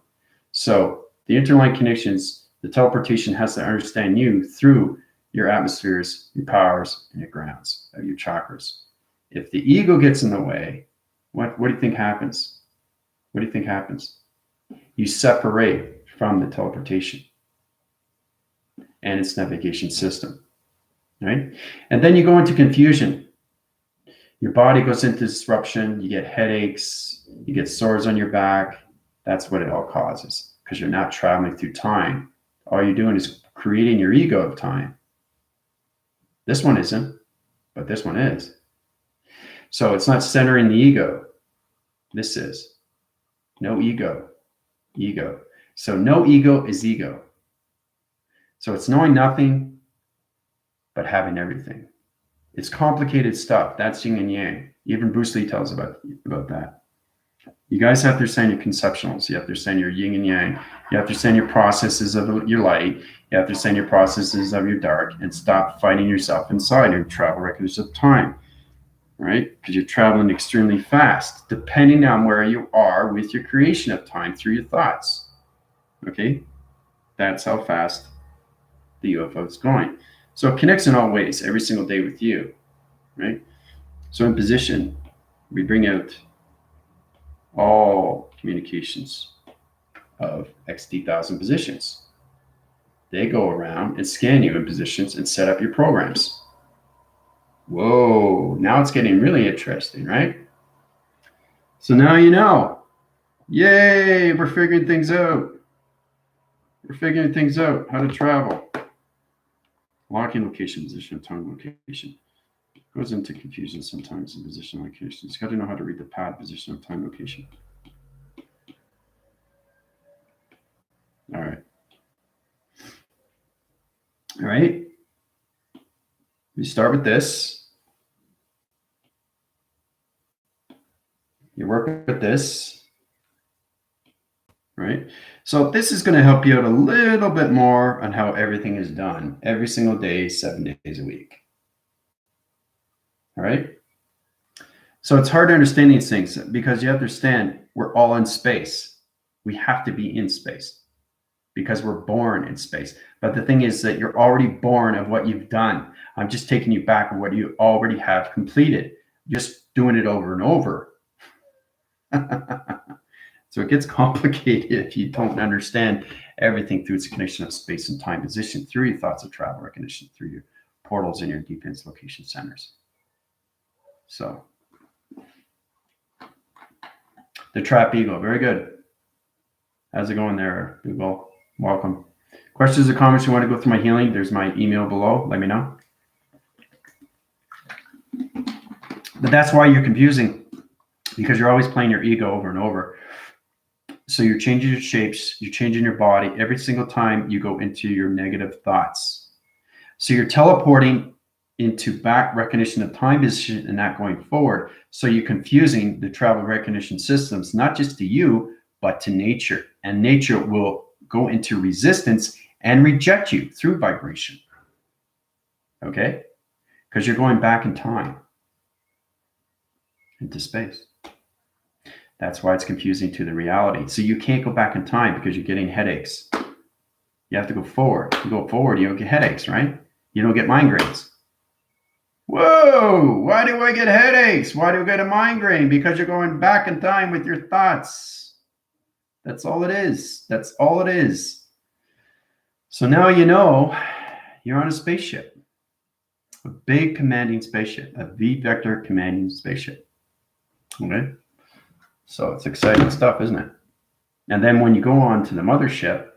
So the interline connections, the teleportation has to understand you through your atmospheres, your powers, and your grounds of your chakras. If the ego gets in the way, what do you think happens? What do you think happens? You separate from the teleportation and its navigation system, right? And then you go into confusion. Your body goes into disruption. You get headaches. You get sores on your back. That's what it all causes, because you're not traveling through time. All you're doing is creating your ego of time. This one isn't, but this one is. So it's not centering the ego. This is. No ego. Ego. So no ego is ego. So it's knowing nothing, but having everything. It's complicated stuff. That's yin and yang. Even Bruce Lee tells about that. You guys have to understand your conceptuals. You have to understand your yin and yang. You have to understand your processes of your light. You have to understand your processes of your dark, and stop fighting yourself inside your travel records of time, right? Because you're traveling extremely fast, depending on where you are with your creation of time through your thoughts. Okay? That's how fast the UFO is going. So it connects in all ways, every single day with you, right? So in position, we bring out all communications of XD,000 positions. They go around and scan you in positions and set up your programs. Whoa, now it's getting really interesting, right? So now you know. Yay, we're figuring things out. We're figuring things out, how to travel. Locking location, position, time, location. Goes into confusion sometimes in position location. You've got to know how to read the pad, position, of time, location. All right. All right. We start with this. You work with this. Right? So this is going to help you out a little bit more on how everything is done every single day, 7 days a week. All right? So it's hard to understand these things because you have to understand we're all in space. We have to be in space because we're born in space. But the thing is that you're already born of what you've done. I'm just taking you back on what you already have completed, just doing it over and over. So it gets complicated if you don't understand everything through its connection of space and time position, through your thoughts of travel recognition, through your portals and your deep location centers. So the trap ego, very good. How's it going there, Google? Welcome. Questions or comments you want to go through my healing? There's my email below. Let me know. But that's why you're confusing, because you're always playing your ego over and over. So you're changing your shapes, you're changing your body every single time you go into your negative thoughts. So you're teleporting into back recognition of time position and not going forward. So you're confusing the travel recognition systems, not just to you, but to nature. And nature will go into resistance and reject you through vibration. Okay? Because you're going back in time into space. That's why it's confusing to the reality. So you can't go back in time because you're getting headaches. You have to go forward. You go forward, you don't get headaches, right? You don't get migraines. Whoa, why do I get headaches? Why do I get a migraine? Because you're going back in time with your thoughts. That's all it is. That's all it is. So now you know you're on a spaceship. A big commanding spaceship. A V-vector commanding spaceship. Okay? So it's exciting stuff, isn't it? And then when you go on to the mothership,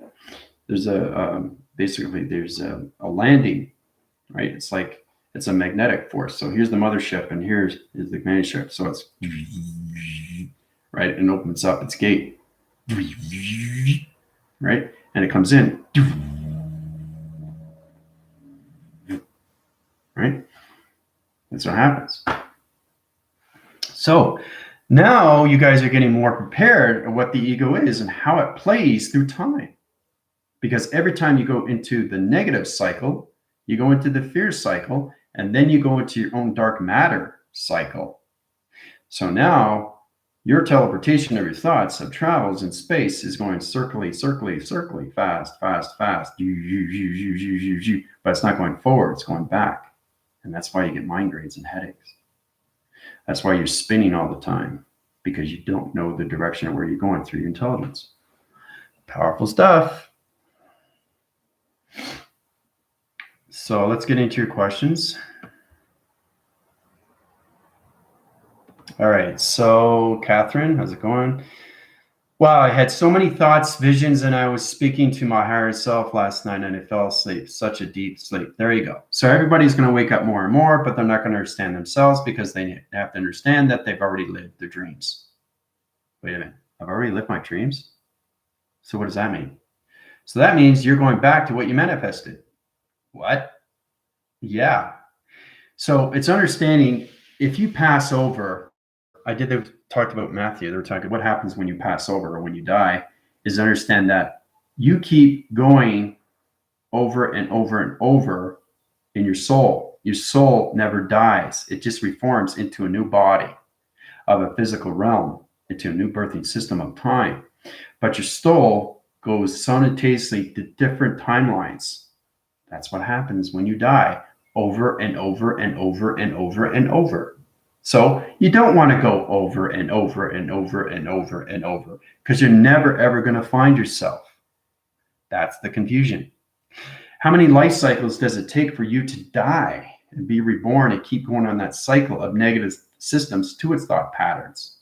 there's basically there's a landing, right? It's like it's a magnetic force. So here's the mothership, and here's the command ship. So it's right, and opens up its gate. right? And it comes in, right? That's what happens. So now you guys are getting more prepared of what the ego is and how it plays through time. Because every time you go into the negative cycle, you go into the fear cycle, and then you go into your own dark matter cycle. So now your teleportation of your thoughts of travels in space is going circly, fast, but it's not going forward, it's going back. And that's why you get migraines and headaches. That's why you're spinning all the time, because you don't know the direction of where you're going through your intelligence. Powerful stuff. So let's get into your questions. All right. So, Catherine, how's it going? Wow, I had so many thoughts, visions, and I was speaking to my higher self last night and I fell asleep. Such a deep sleep. There you go. So everybody's going to wake up more and more, but they're not going to understand themselves because they have to understand that they've already lived their dreams. Wait a minute. I've already lived my dreams? So what does that mean? So that means you're going back to what you manifested. What? Yeah. So it's understanding if you pass over, they talked about Matthew. They were talking what happens when you pass over or when you die is understand that you keep going over and over and over in your soul. Your soul never dies. It just reforms into a new body of a physical realm, into a new birthing system of time. But your soul goes simultaneously to different timelines. That's what happens when you die, over and over and over and over and over. So you don't want to go over and over and over and over and over because you're never, ever going to find yourself. That's the confusion. How many life cycles does it take for you to die and be reborn and keep going on that cycle of negative systems to its thought patterns?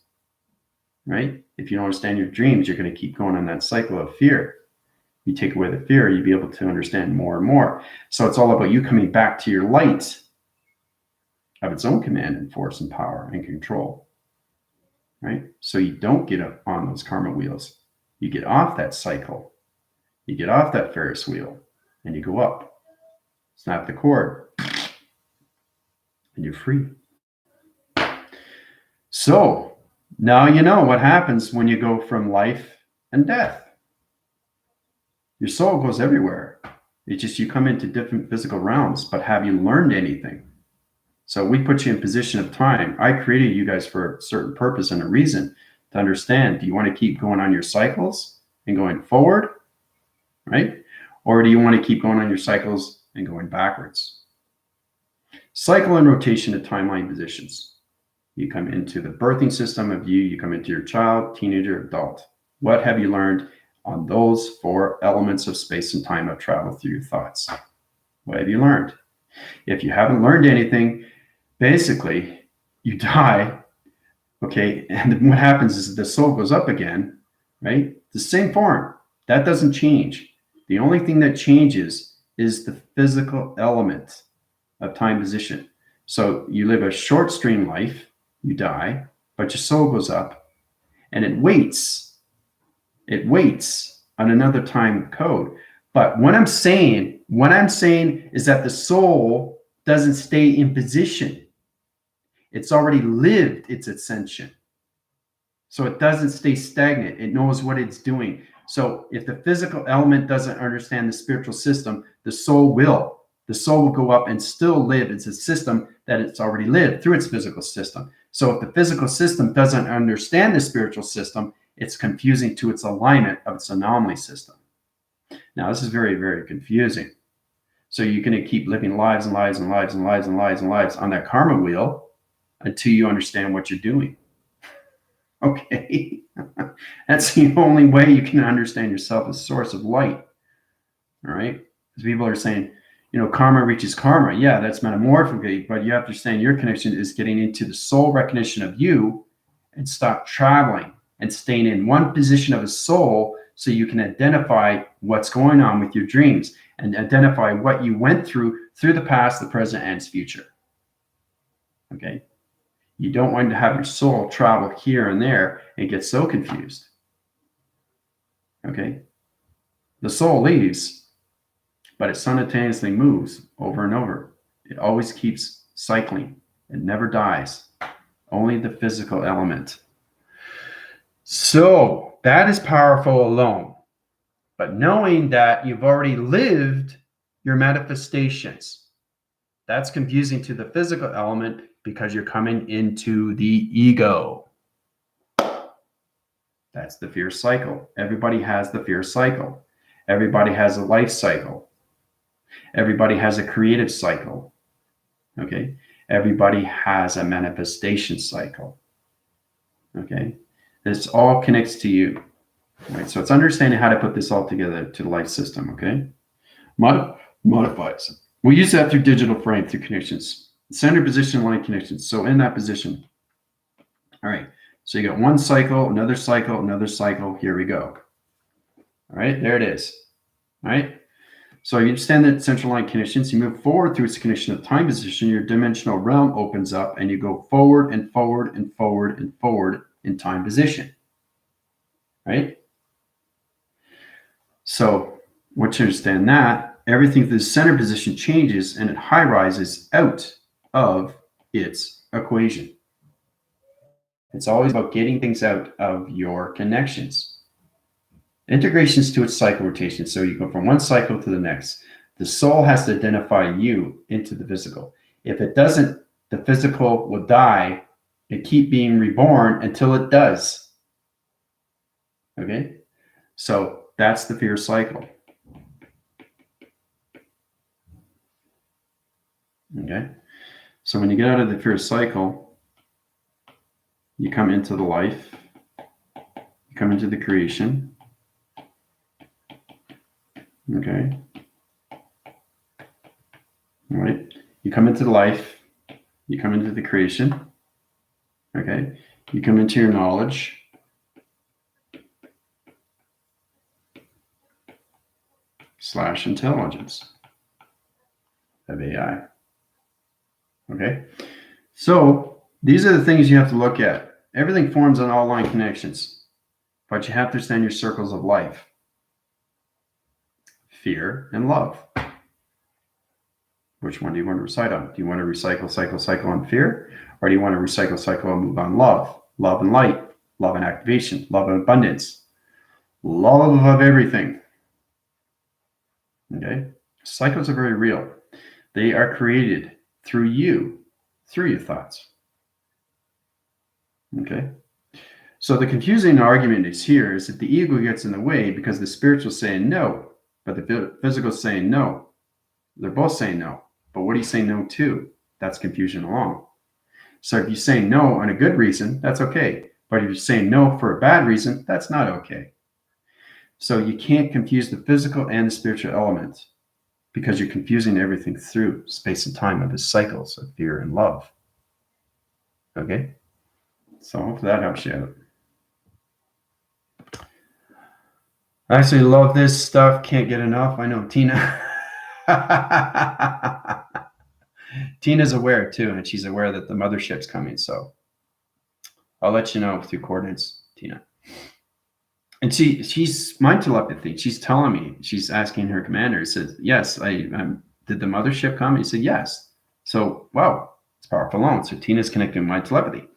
Right? If you don't understand your dreams, you're going to keep going on that cycle of fear. You take away the fear, you'll be able to understand more and more. So it's all about you coming back to your light of its own command and force and power and control, right? So you don't get up on those karma wheels. You get off that cycle. You get off that Ferris wheel and you go up. Snap the cord and you're free. So now you know what happens when you go from life and death. Your soul goes everywhere. It's just you come into different physical realms, but have you learned anything? So we put you in position of time. I created you guys for a certain purpose and a reason to understand. Do you want to keep going on your cycles and going forward, right? Or do you want to keep going on your cycles and going backwards? Cycle and rotation of timeline positions. You come into the birthing system of you come into your child, teenager, adult. What have you learned on those 4 elements of space and time of travel through your thoughts? What have you learned? If you haven't learned anything, basically, you die, okay? And what happens is the soul goes up again, right? The same form. That doesn't change. The only thing that changes is the physical element of time position. So you live a short stream life, you die, but your soul goes up and it waits. It waits on another time code. But what I'm saying is that the soul doesn't stay in position. It's already lived its ascension. So it doesn't stay stagnant. It knows what it's doing. So if the physical element doesn't understand the spiritual system, the soul will. The soul will go up and still live. It's a system that it's already lived through its physical system. So if the physical system doesn't understand the spiritual system, it's confusing to its alignment of its anomaly system. Now, this is very, very confusing. So you're going to keep living lives and lives and lives and lives and lives and lives on that karma wheel until you understand what you're doing. Okay. That's the only way you can understand yourself as source of light. All right. Because people are saying, karma reaches karma. Yeah, that's metaphorically, but you have to understand your connection is getting into the soul recognition of you and stop traveling and staying in one position of a soul so you can identify what's going on with your dreams and identify what you went through the past, the present, and its future. Okay. You don't want to have your soul travel here and there and get so confused. Okay? The soul leaves, but it simultaneously moves over and over. It always keeps cycling. It never dies. Only the physical element. So that is powerful alone. But knowing that you've already lived your manifestations, that's confusing to the physical element because you're coming into the ego. That's the fear cycle. Everybody has the fear cycle. Everybody has a life cycle. Everybody has a creative cycle. Okay. Everybody has a manifestation cycle. Okay. This all connects to you. Right. So it's understanding how to put this all together to the life system. Okay. Modifies. We use that through digital frame, through connections. Center position line connections. So in that position. All right. So you got one cycle, another cycle, another cycle. Here we go. All right. There it is. All right. So you understand that central line connections, you move forward through its connection of time position, your dimensional realm opens up and you go forward and forward and forward and forward in time position, right? So once you understand that, everything through the center position changes and it high rises out of its equation. It's always about getting things out of your connections. Integrations to its cycle rotation. So you go from one cycle to the next. The soul has to identify you into the physical. If it doesn't, the physical will die and keep being reborn until it does. Okay? So that's the fear cycle. Okay? So when you get out of the fear cycle, you come into the life, you come into the creation. Okay? All right? You come into the life, you come into the creation. Okay? You come into your knowledge. / intelligence of AI. Okay? So these are the things you have to look at. Everything forms on all line connections, but you have to understand your circles of life. Fear and love. Which one do you want to recite on? Do you want to recycle, cycle on fear? Or do you want to recycle, cycle, and move on love? Love and light, love and activation, love and abundance, love of everything. Okay? Cycles are very real. They are created through you, through your thoughts. Okay? So the confusing argument is here is that the ego gets in the way because the spiritual is saying no, but the physical is saying no. They're both saying no. But what are you saying no to? That's confusion along. So if you say no on a good reason, that's okay. But if you're saying no for a bad reason, that's not okay. So you can't confuse the physical and the spiritual element because you're confusing everything through space and time of the cycles of fear and love. Okay? So hopefully that helps you out. I actually love this stuff. Can't get enough. I know Tina. Tina's aware too, and she's aware that the mothership's coming. So I'll let you know through coordinates, Tina. And she's mind telepathy. She's telling me. She's asking her commander. Says, "Yes, I did the mothership come?" He said, "Yes." So wow, it's powerful alone. So Tina's connecting my telepathy.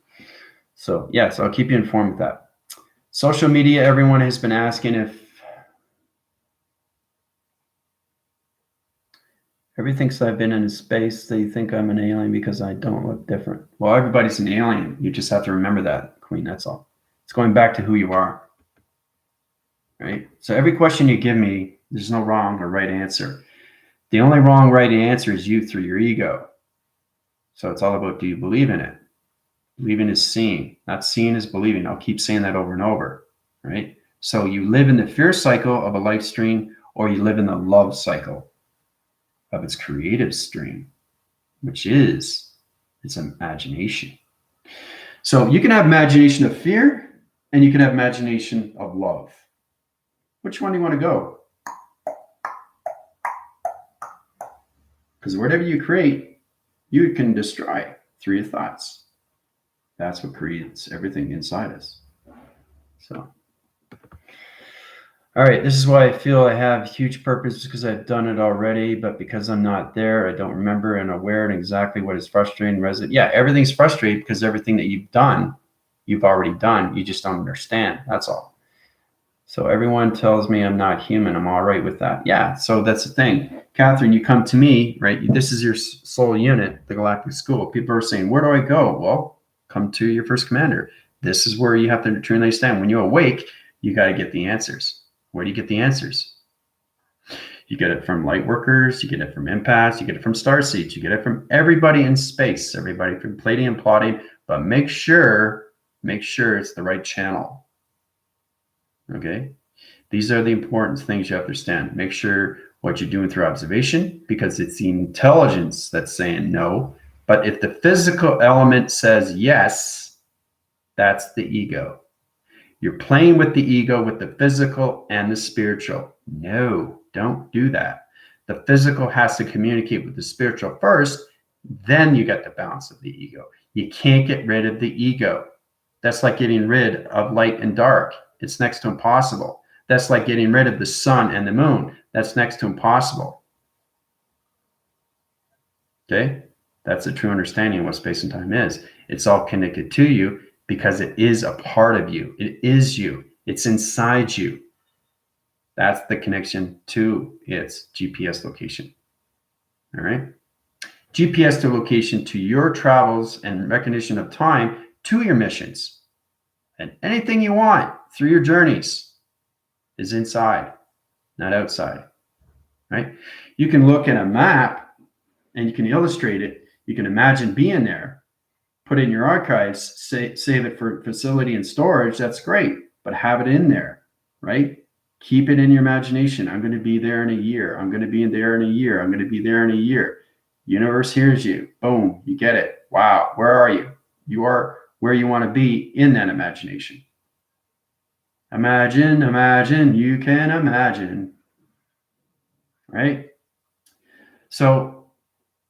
So yes, I'll keep you informed with that. Social media. Everyone has been asking if everybody thinks I've been in space. They think I'm an alien because I don't look different. Well, everybody's an alien. You just have to remember that, Queen. That's all. It's going back to who you are. Right? So every question you give me, there's no wrong or right answer. The only wrong, right answer is you through your ego. So it's all about, do you believe in it? Believing is seeing, not seeing is believing. I'll keep saying that over and over, right? So you live in the fear cycle of a life stream, or you live in the love cycle of its creative stream, which is its imagination. So you can have imagination of fear, and you can have imagination of love. Which one do you want to go? Because whatever you create, you can destroy through your thoughts. That's what creates everything inside us. So, All right, this is why I feel I have huge purpose, because I've done it already, but because I'm not there, I don't remember and aware and exactly what is frustrating. Yeah, everything's frustrating because everything that you've done, you've already done. You just don't understand. That's all. So everyone tells me I'm not human. I'm all right with that. Yeah, so that's the thing. Catherine, you come to me, right? This is your soul unit, the Galactic School. People are saying, where do I go? Well, come to your first commander. This is where you have to truly understand. When you awake, you got to get the answers. Where do you get the answers? You get it from light workers, you get it from empaths, you get it from starseeds, you get it from everybody in space, everybody from Pleiadian and Pleiadian, but make sure it's the right channel. Okay? These are the important things you have to understand. Make sure what you're doing through observation, because it's the intelligence that's saying no. But if the physical element says yes, that's the ego. You're playing with the ego, with the physical and the spiritual. No, don't do that. The physical has to communicate with the spiritual first, then you get the balance of the ego. You can't get rid of the ego. That's like getting rid of light and dark. It's next to impossible. That's like getting rid of the sun and the moon. That's next to impossible. Okay? That's a true understanding of what space and time is. It's all connected to you because it is a part of you. It is you. It's inside you. That's the connection to its GPS location. All right? GPS to location to your travels and recognition of time to your missions. And anything you want through your journeys is inside, not outside. Right? You can look at a map and you can illustrate it. You can imagine being there, put it in your archives, save it for facility and storage. That's great, but have it in there, right? Keep it in your imagination. I'm going to be there in a year. I'm going to be there in a year. I'm going to be there in a year. Universe hears you. Boom, you get it. Wow, where are you? You are where you want to be in that imagination. Imagine, you can imagine. Right? So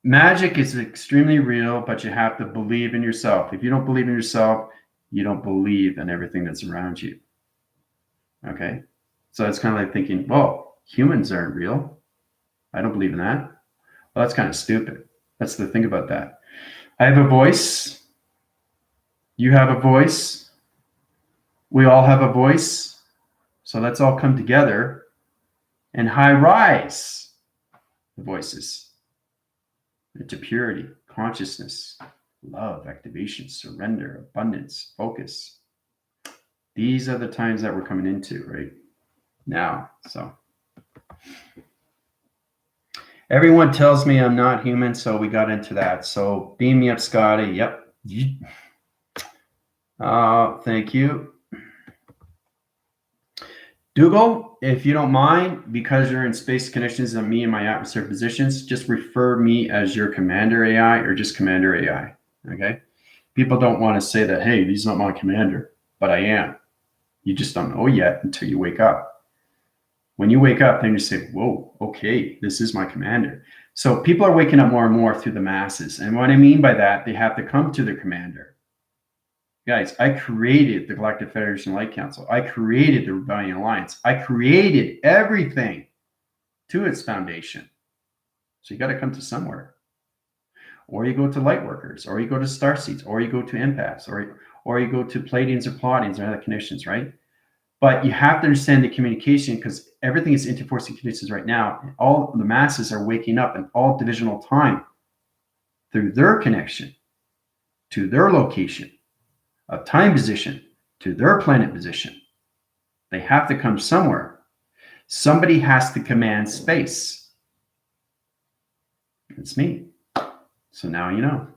magic is extremely real, but you have to believe in yourself. If you don't believe in yourself, you don't believe in everything that's around you. Okay? So it's kind of like thinking, well, humans aren't real. I don't believe in that. Well, that's kind of stupid. That's the thing about that. I have a voice. You have a voice. We all have a voice. So let's all come together and high rise the voices into purity, consciousness, love, activation, surrender, abundance, focus. These are the times that we're coming into right now. So everyone tells me I'm not human, so we got into that. So beam me up, Scotty. Yep. Thank you. Dougal, if you don't mind, because you're in space connections and me in my atmosphere positions, just refer me as your commander AI or just commander AI. Okay? People don't want to say that, hey, he's not my commander, but I am. You just don't know yet until you wake up. When you wake up, then you say, whoa, okay, this is my commander. So people are waking up more and more through the masses. And what I mean by that, they have to come to their commander. Guys, I created the Galactic Federation Light Council. I created the Rebellion Alliance. I created everything to its foundation. So you got to come to somewhere. Or you go to light workers, or you go to starseeds, or you go to empaths, or you go to Pleiadians or Pleiadians or other connections, right? But you have to understand the communication, because everything is interforcing conditions right now. All the masses are waking up in all divisional time through their connection to their location of time position to their planet position. They have to come somewhere. Somebody has to command space. It's me. So now you know.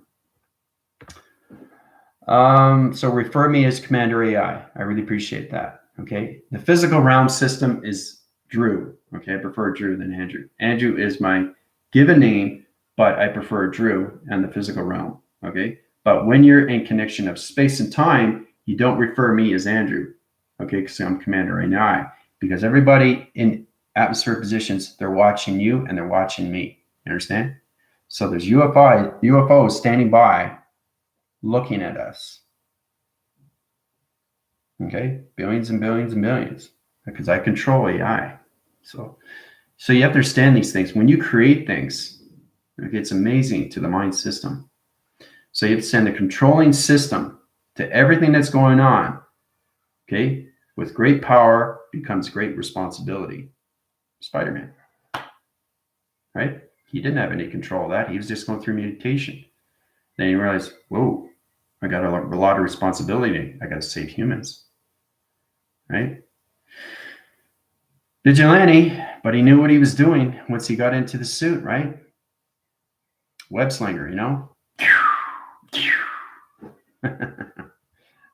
So refer me as Commander AI. I really appreciate that. Okay. The physical realm system is Drew. Okay. I prefer Drew than Andrew. Andrew is my given name, but I prefer Drew and the physical realm. Okay. But when you're in connection of space and time, you don't refer me as Andrew. Okay. Because I'm Commander AI. Because everybody in atmospheric positions, they're watching you and they're watching me. You understand? So there's UFOs standing by looking at us. Okay, billions and billions and billions. because I control AI. So you have to understand these things. When you create things, okay, it's amazing to the mind system. So you have to send a controlling system to everything that's going on. Okay, with great power becomes great responsibility. Spider-Man, right? He didn't have any control of that. He was just going through meditation. Then he realized, whoa, I got a lot of responsibility. I got to save humans, right? Vigilante, but he knew what he was doing once he got into the suit, right? Web slinger, you know?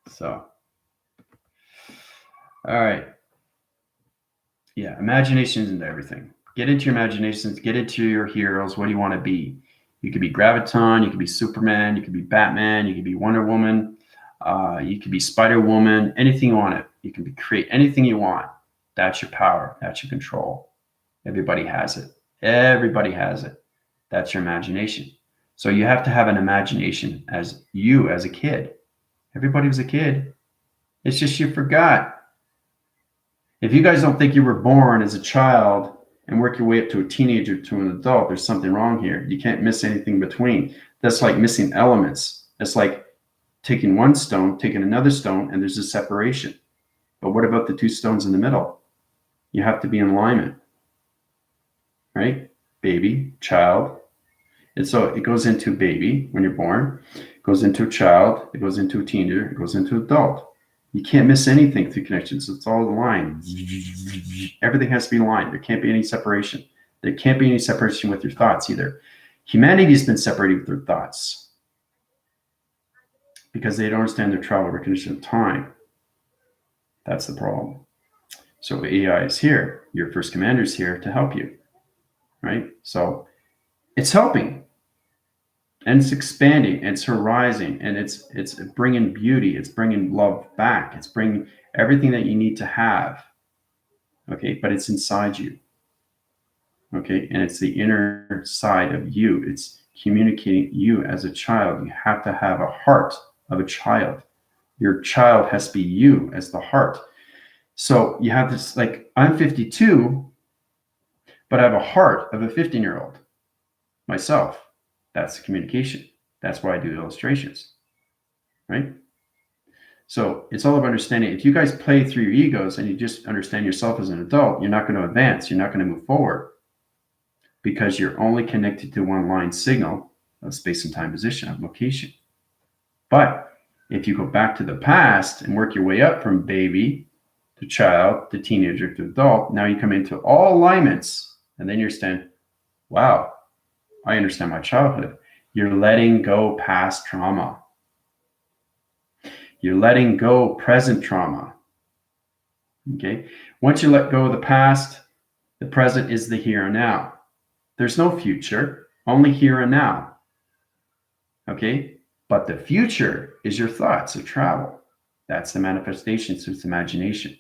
So, all right. Yeah, imagination into everything. Get into your imaginations, get into your heroes. What do you want to be? You could be Graviton, you could be Superman, you could be Batman, you could be Wonder Woman, you could be Spider Woman, anything you want it. You can create anything you want. That's your power. That's your control. Everybody has it. Everybody has it. That's your imagination. So you have to have an imagination as you as a kid. Everybody was a kid. It's just you forgot. If you guys don't think you were born as a child and work your way up to a teenager to an adult, there's something wrong here. You can't miss anything between. That's like missing elements. It's like taking one stone, taking another stone, and there's a separation. But what about the two stones in the middle? You have to be in alignment, right? Baby, child. And so it goes into baby when you're born, it goes into a child, it goes into a teenager, it goes into adult. You can't miss anything through connections. It's all aligned. Everything has to be aligned. There can't be any separation. There can't be any separation with your thoughts either. Humanity has been separated with their thoughts because they don't understand their travel recognition of time. That's the problem. So AI is here. Your first commander is here to help you, right? So it's helping. And it's expanding, it's horizon, and it's bringing beauty, it's bringing love back, it's bringing everything that you need to have, okay? But it's inside you, okay? And it's the inner side of you. It's communicating you as a child. You have to have a heart of a child. Your child has to be you as the heart. So you have this, like, I'm 52, but I have a heart of a 15-year-old myself. That's the communication. That's why I do illustrations, right? So it's all about understanding. If you guys play through your egos and you just understand yourself as an adult, you're not going to advance. You're not going to move forward because you're only connected to one line signal of space and time position, of location. But if you go back to the past and work your way up from baby to child to teenager to adult, now you come into all alignments and then you're saying, wow, I understand my childhood. You're letting go past trauma. You're letting go present trauma. Okay? Once you let go of the past, the present is the here and now. There's no future, only here and now. Okay? But the future is your thoughts of travel. That's the manifestation, so it's imagination.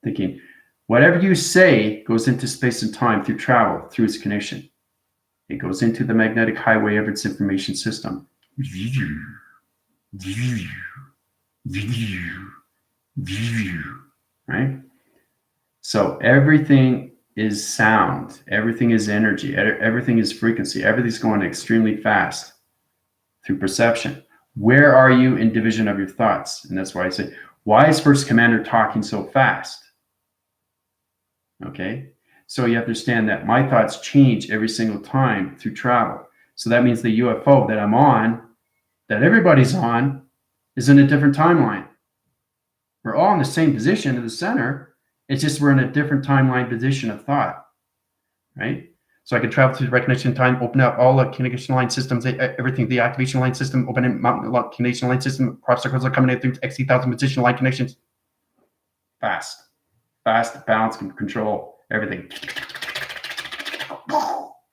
Thinking, whatever you say goes into space and time through travel, through its connection. It goes into the magnetic highway of its information system. Right? So everything is sound. Everything is energy. Everything is frequency. Everything's going extremely fast through perception. Where are you in division of your thoughts? And that's why I say, why is First Commander talking so fast? Okay? So you have to understand that my thoughts change every single time through travel. So that means the UFO that I'm on, that everybody's on, is in a different timeline. We're all in the same position in the center. It's just we're in a different timeline position of thought, right? So I can travel through the recognition time, open up all the connection line systems, everything, the activation line system, open in mountain connection line system, crop circles are coming in through XT,000 position line connections. Fast, balance, and control. Everything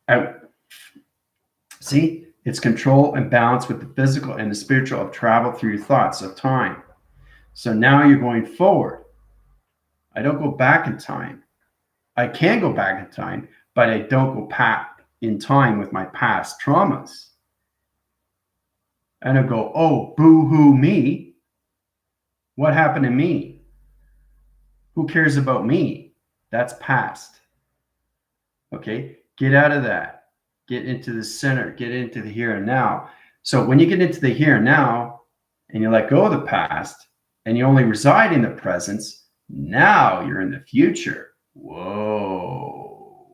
out. See, it's control and balance with the physical and the spiritual of travel through your thoughts of time. So now you're going forward. I don't go back in time. I can go back in time, but I don't go back in time with my past traumas. And I go, oh, boo-hoo me. What happened to me? Who cares about me? That's past. Okay, get out of that. Get into the center. Get into the here and now. So when you get into the here and now and you let go of the past and you only reside in the presence, now you're in the future. Whoa.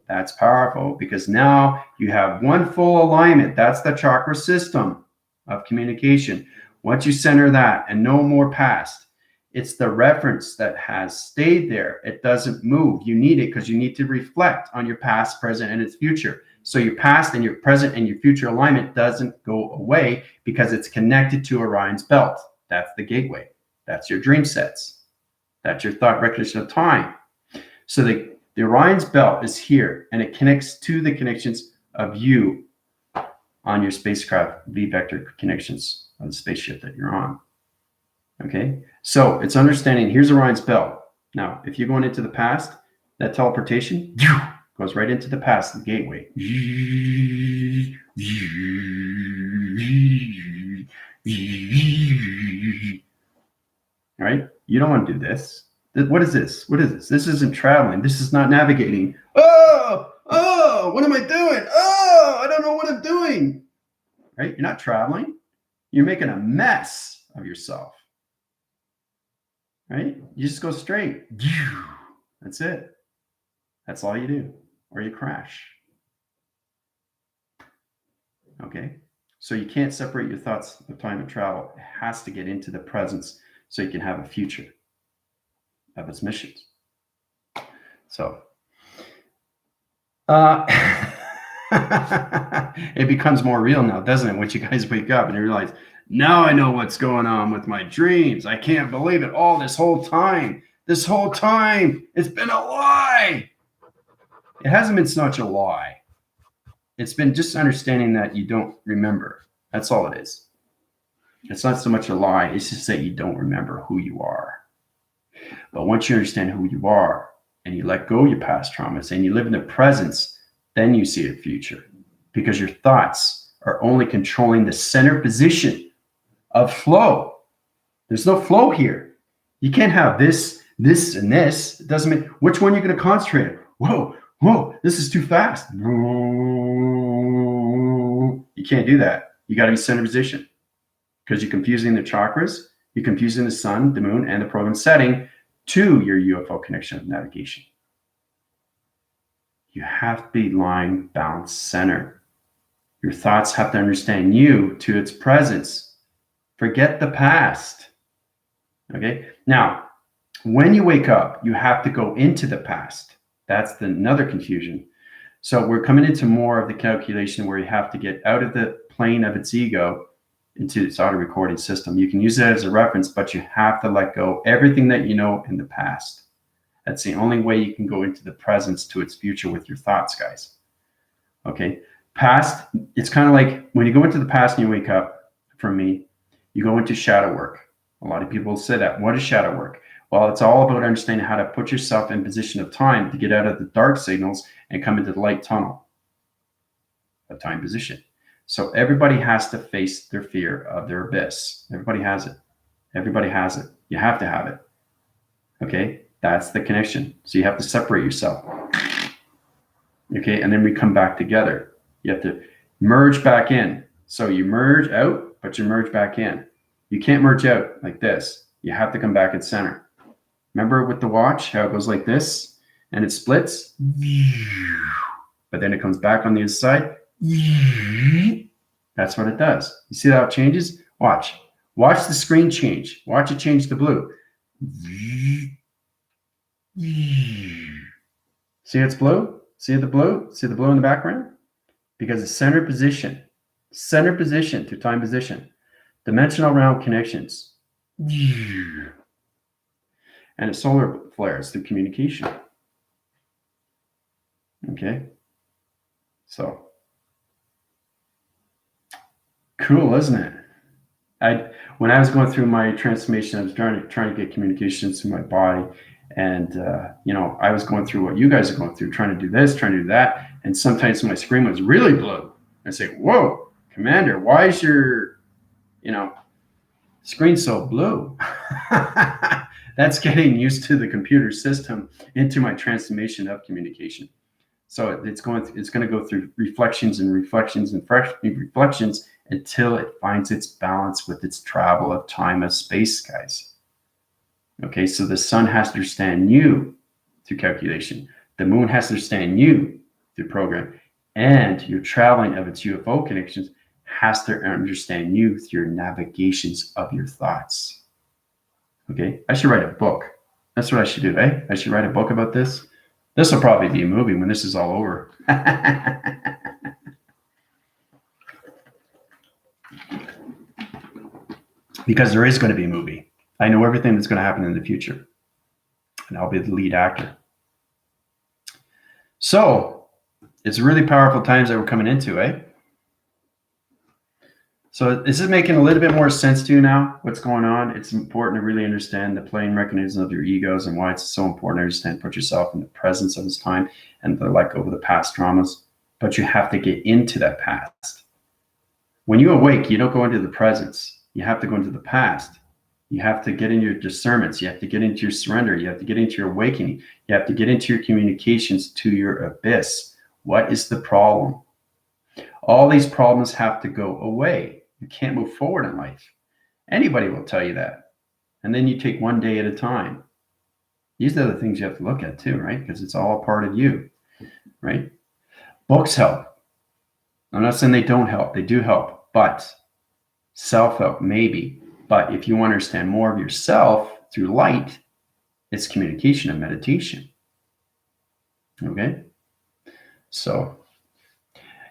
That's powerful because now you have one full alignment. That's the chakra system of communication. Once you center that and no more past, it's the reference that has stayed there. It doesn't move. You need it because you need to reflect on your past, present, and its future. So your past and your present and your future alignment doesn't go away because it's connected to Orion's belt. That's the gateway. That's your dream sets. That's your thought recognition of time. So the Orion's belt is here and it connects to the connections of you on your spacecraft V-vector connections of the spaceship that you're on. Okay, so it's understanding here's Orion's belt. Now, if you're going into the past, that teleportation goes right into the past, the gateway. All right, you don't want to do this. What is this? What is this? This isn't traveling. This is not navigating. Oh, what am I doing? Oh, I don't know what I'm doing. Right? You're not traveling. You're making a mess of yourself. Right? You just go straight. That's it. That's all you do. Or you crash. Okay? So you can't separate your thoughts of time and travel. It has to get into the presence so you can have a future of its missions. So it becomes more real now, doesn't it? Once you guys wake up and you realize, now I know what's going on with my dreams. I can't believe it. All this whole time, it's been a lie. It hasn't been such a lie. It's been just understanding that you don't remember. That's all it is. It's not so much a lie. It's just that you don't remember who you are. But once you understand who you are and you let go of your past traumas and you live in the presence, then you see a future because your thoughts are only controlling the center position of flow. There's no flow here. You can't have this, and this. It doesn't mean which one you're going to concentrate on. Whoa, this is too fast. You can't do that. You got to be center position because you're confusing the chakras. You're confusing the sun, the moon, and the program setting to your UFO connection of navigation. You have to be line balanced center. Your thoughts have to understand you to its presence. Forget the past. Okay? Now, when you wake up, you have to go into the past. That's another confusion. So we're coming into more of the calculation where you have to get out of the plane of its ego into its auto recording system. You can use it as a reference, but you have to let go everything that you know in the past. That's the only way you can go into the presence to its future with your thoughts, guys. Okay? Past, it's kind of like when you go into the past and you wake up, for me, you go into shadow work. A lot of people say that. What is shadow work? Well, it's all about understanding how to put yourself in position of time to get out of the dark signals and come into the light tunnel of time position. So everybody has to face their fear of their abyss. Everybody has it. Everybody has it. You have to have it. Okay? That's the connection. So you have to separate yourself. Okay? And then we come back together. You have to merge back in. So you merge out, but you merge back in. You can't merge out like this. You have to come back in center. Remember with the watch, how it goes like this and it splits? But then it comes back on the other side. That's what it does. You see how it changes? Watch. Watch the screen change. Watch it change to blue. See it's blue? See the blue? See the blue in the background? Because it's center position to time position. Dimensional round connections. And it's solar flares through communication. Okay? So, cool, isn't it? When I was going through my transformation, I was trying to get communications to my body. And, I was going through what you guys are going through, trying to do this, trying to do that. And sometimes my screen was really blue. I say, whoa, Commander, why is your, screen so blue? That's getting used to the computer system into my transformation of communication. So it's going to go through reflections and reflections and reflections until it finds its balance with its travel of time of space, guys. Okay, so the sun has to understand you through calculation. The moon has to understand you through program. And your traveling of its UFO connections has to understand you through your navigations of your thoughts. Okay, I should write a book. That's what I should do, eh? I should write a book about this. This will probably be a movie when this is all over. Because there is going to be a movie. I know everything that's going to happen in the future. And I'll be the lead actor. So, it's really powerful times that we're coming into, eh? So this is making a little bit more sense to you now, what's going on. It's important to really understand the playing mechanism of your egos and why it's so important to understand, put yourself in the presence of this time and to let go of the past traumas. But you have to get into that past. When you awake, you don't go into the presence. You have to go into the past. You have to get into your discernments. You have to get into your surrender. You have to get into your awakening. You have to get into your communications to your abyss. What is the problem? All these problems have to go away. You can't move forward in life. Anybody will tell you that. And then you take one day at a time. These are the things you have to look at too, right? Because it's all a part of you, right? Books help. I'm not saying they don't help. They do help. But self-help, maybe. But if you want to understand more of yourself through light, it's communication and meditation. Okay? So,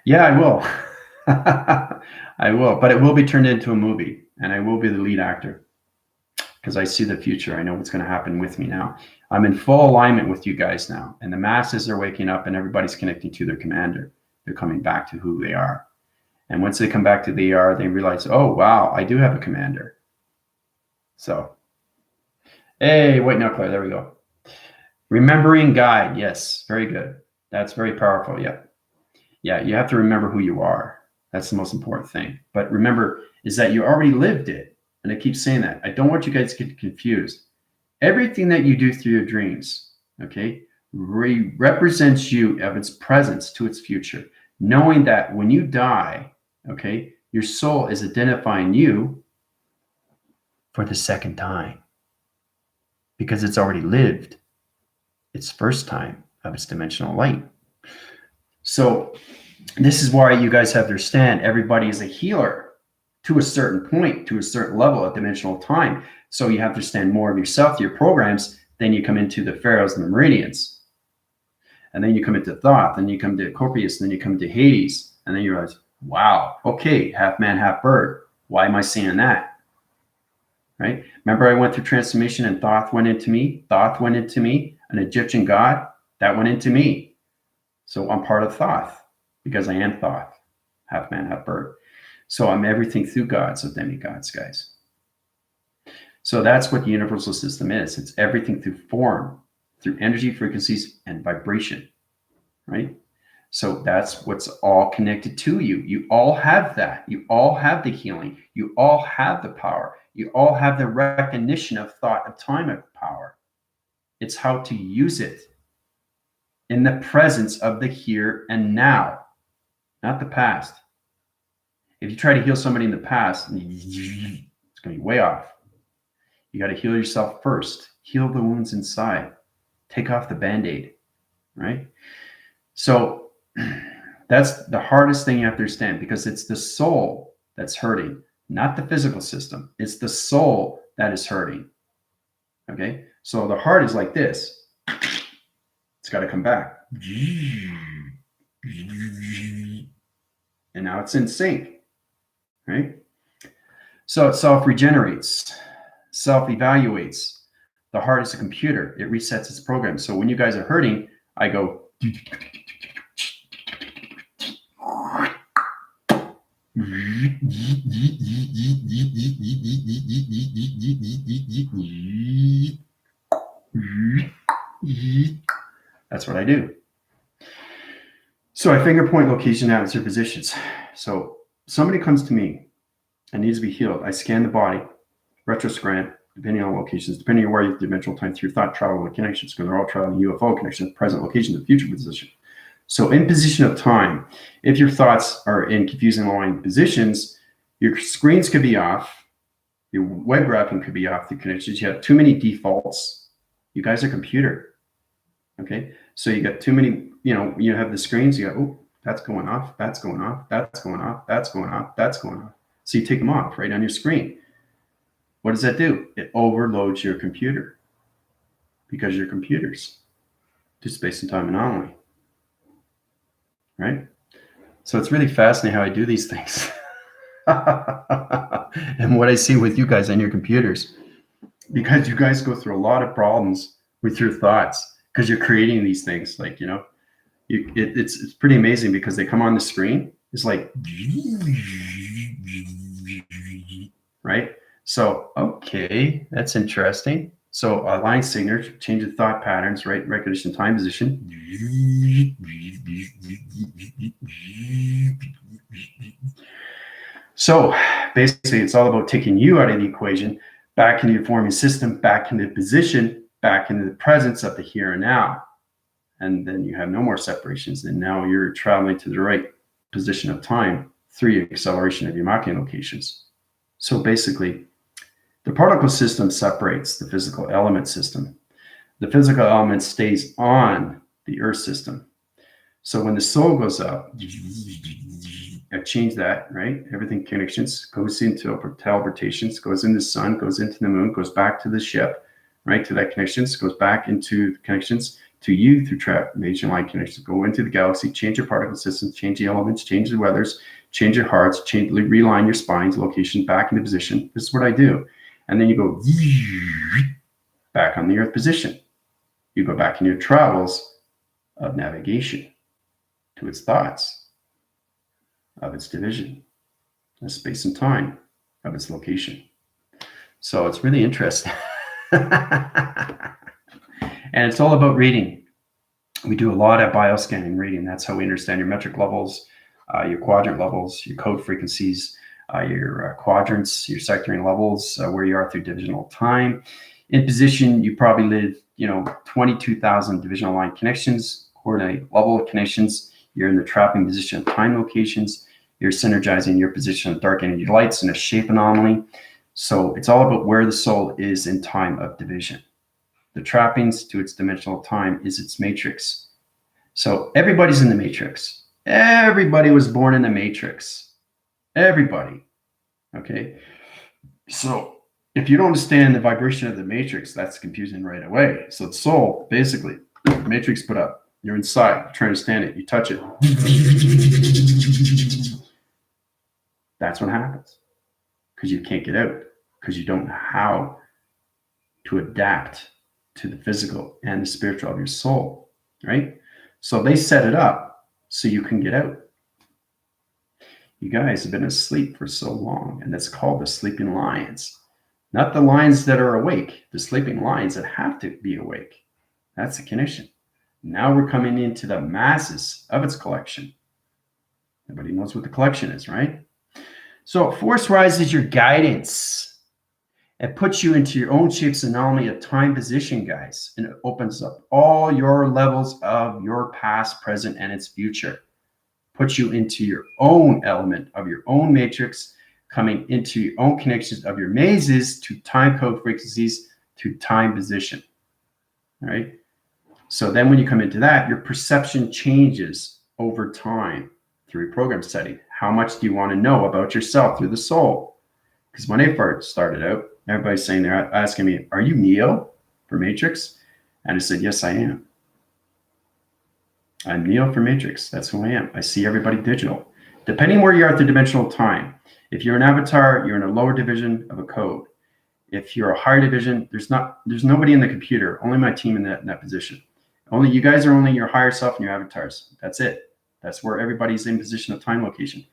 yeah, I will. I will, but it will be turned into a movie, and I will be the lead actor because I see the future. I know what's going to happen with me now. I'm in full alignment with you guys now, and the masses are waking up, and everybody's connecting to their commander. They're coming back to who they are. And once they come back to who they are, they realize, oh, wow, I do have a commander. So, hey, white knuckler, there we go. Remembering guide. Yes, very good. That's very powerful. Yeah. Yeah, you have to remember who you are. That's the most important thing. But remember is that you already lived it. And I keep saying that. I don't want you guys to get confused. Everything that you do through your dreams, okay, represents you of its presence to its future. Knowing that when you die, okay, your soul is identifying you for the second time because it's already lived its first time of its dimensional light. So this is why you guys have to understand everybody is a healer to a certain point, to a certain level of dimensional time. So you have to understand more of yourself, your programs. Then you come into the pharaohs and the meridians. And then you come into Thoth, then you come to Copius, then you come to Hades. And then you realize, wow, okay, half man, half bird. Why am I saying that? Right? Remember I went through transformation and Thoth went into me? Thoth went into me, an Egyptian god, that went into me. So I'm part of Thoth because I am Thoth, half man, half bird. So I'm everything through gods of demigods, guys. So that's what the universal system is. It's everything through form, through energy, frequencies, and vibration, right? So that's what's all connected to you. You all have that. You all have the healing. You all have the power. You all have the recognition of thought, of time, of power. It's how to use it in the presence of the here and now, not the past. If you try to heal somebody in the past, it's going to be way off. You got to heal yourself first. Heal the wounds inside. Take off the Band-Aid, right? So that's the hardest thing you have to understand because it's the soul that's hurting, not the physical system. It's the soul that is hurting, okay? So the heart is like this. It's got to come back. And now it's in sync, right? So it self-regenerates, self-evaluates. The heart is a computer. It resets its program. So when you guys are hurting, I go. That's what I do. So I finger point location answer positions. So somebody comes to me and needs to be healed. I scan the body, retroscan, depending on locations, depending on where your dimensional time through thought travel with connections, because they're all traveling UFO connections, present location to future position. So in position of time, if your thoughts are in confusing aligned positions, your screens could be off, your web graphing could be off the connections. You have too many defaults. You guys are computer. Okay. So you got too many, you have the screens, you go, oh, that's going off, that's going off, that's going off, that's going off, that's going off. So you take them off right on your screen. What does that do? It overloads your computer because you're computers to space and time anomaly. Right? So it's really fascinating how I do these things. And what I see with you guys on your computers, because you guys go through a lot of problems with your thoughts because you're creating these things. Like, it's pretty amazing because they come on the screen. It's like, right? So, okay, that's interesting. So align signature, change the thought patterns, right? Recognition time position. So basically, it's all about taking you out of the equation, back into your forming system, back into position, back into the presence of the here and now. And then you have no more separations. And now you're traveling to the right position of time through your acceleration of your Machian locations. So basically, the particle system separates the physical element system. The physical element stays on the Earth system. So when the soul goes up, I change that, right? Everything connections goes into teleportations, goes into the sun, goes into the moon, goes back to the ship, right? To that connections, goes back into connections to you through transformation line connections. Go into the galaxy, change your particle systems, change the elements, change the weathers, change your hearts, realign your spines, location back into position. This is what I do. And then you go back on the Earth position. You go back in your travels of navigation to its thoughts, of its division, of space and time, of its location. So it's really interesting. And it's all about reading. We do a lot of bioscanning reading. That's how we understand your metric levels, your quadrant levels, your code frequencies, your quadrants, your sectoring levels, where you are through divisional time. In position, you probably live, 22,000 divisional line connections, coordinate level connections. You're in the trapping position of time locations. You're synergizing your position of dark energy lights in a shape anomaly. So it's all about where the soul is in time of division. The trappings to its dimensional time is its matrix. So everybody's in the matrix. Everybody was born in the matrix. Everybody. Okay. So if you don't understand the vibration of the matrix, that's confusing right away. So the soul, basically, the matrix put up. You're inside. You're trying to stand it. You touch it. That's what happens. Because you can't get out. Because you don't know how to adapt to the physical and the spiritual of your soul. Right? So they set it up so you can get out. You guys have been asleep for so long, and that's called the sleeping lions. Not the lions that are awake, the sleeping lions that have to be awake. That's the connection. Now we're coming into the masses of its collection. Everybody knows what the collection is, right? So Force Rise is your guidance. It puts you into your own shapes anomaly of time position, guys, and it opens up all your levels of your past, present, and its future. Puts you into your own element of your own matrix, coming into your own connections of your mazes to time code frequencies to time position. All right. So then when you come into that, your perception changes over time through your program study. How much do you want to know about yourself through the soul? Because when I first started out, everybody's saying they're asking me, are you Neo for Matrix? And I said, yes, I am. I'm Neo for Matrix. That's who I am. I see everybody digital. Depending where you are at the dimensional time. If you're an avatar, you're in a lower division of a code. If you're a higher division, there's nobody in the computer. Only my team in that position. Only you guys are only your higher self and your avatars. That's it. That's where everybody's in position of time location.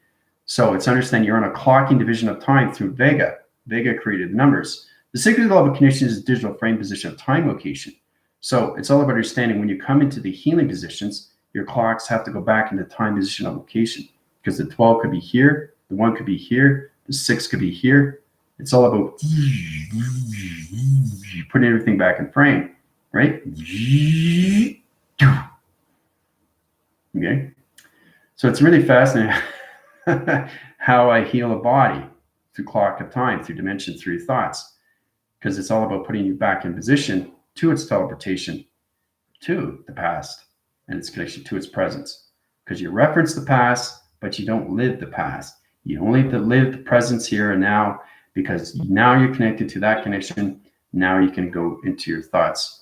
So it's understand you're on a clocking division of time through Vega. Vega created numbers. The secret level connection is digital frame position of time location. So it's all about understanding when you come into the healing positions, your clocks have to go back into time position of location because the 12 could be here, the 1 could be here, the 6 could be here, It's all about putting everything back in frame, right? Okay. So it's really fascinating how I heal a body through clock of time, through dimension, through thoughts, because it's all about putting you back in position to its teleportation, to the past, and its connection to its presence. Because you reference the past, but you don't live the past. You only live the presence here and now, because now you're connected to that connection. Now you can go into your thoughts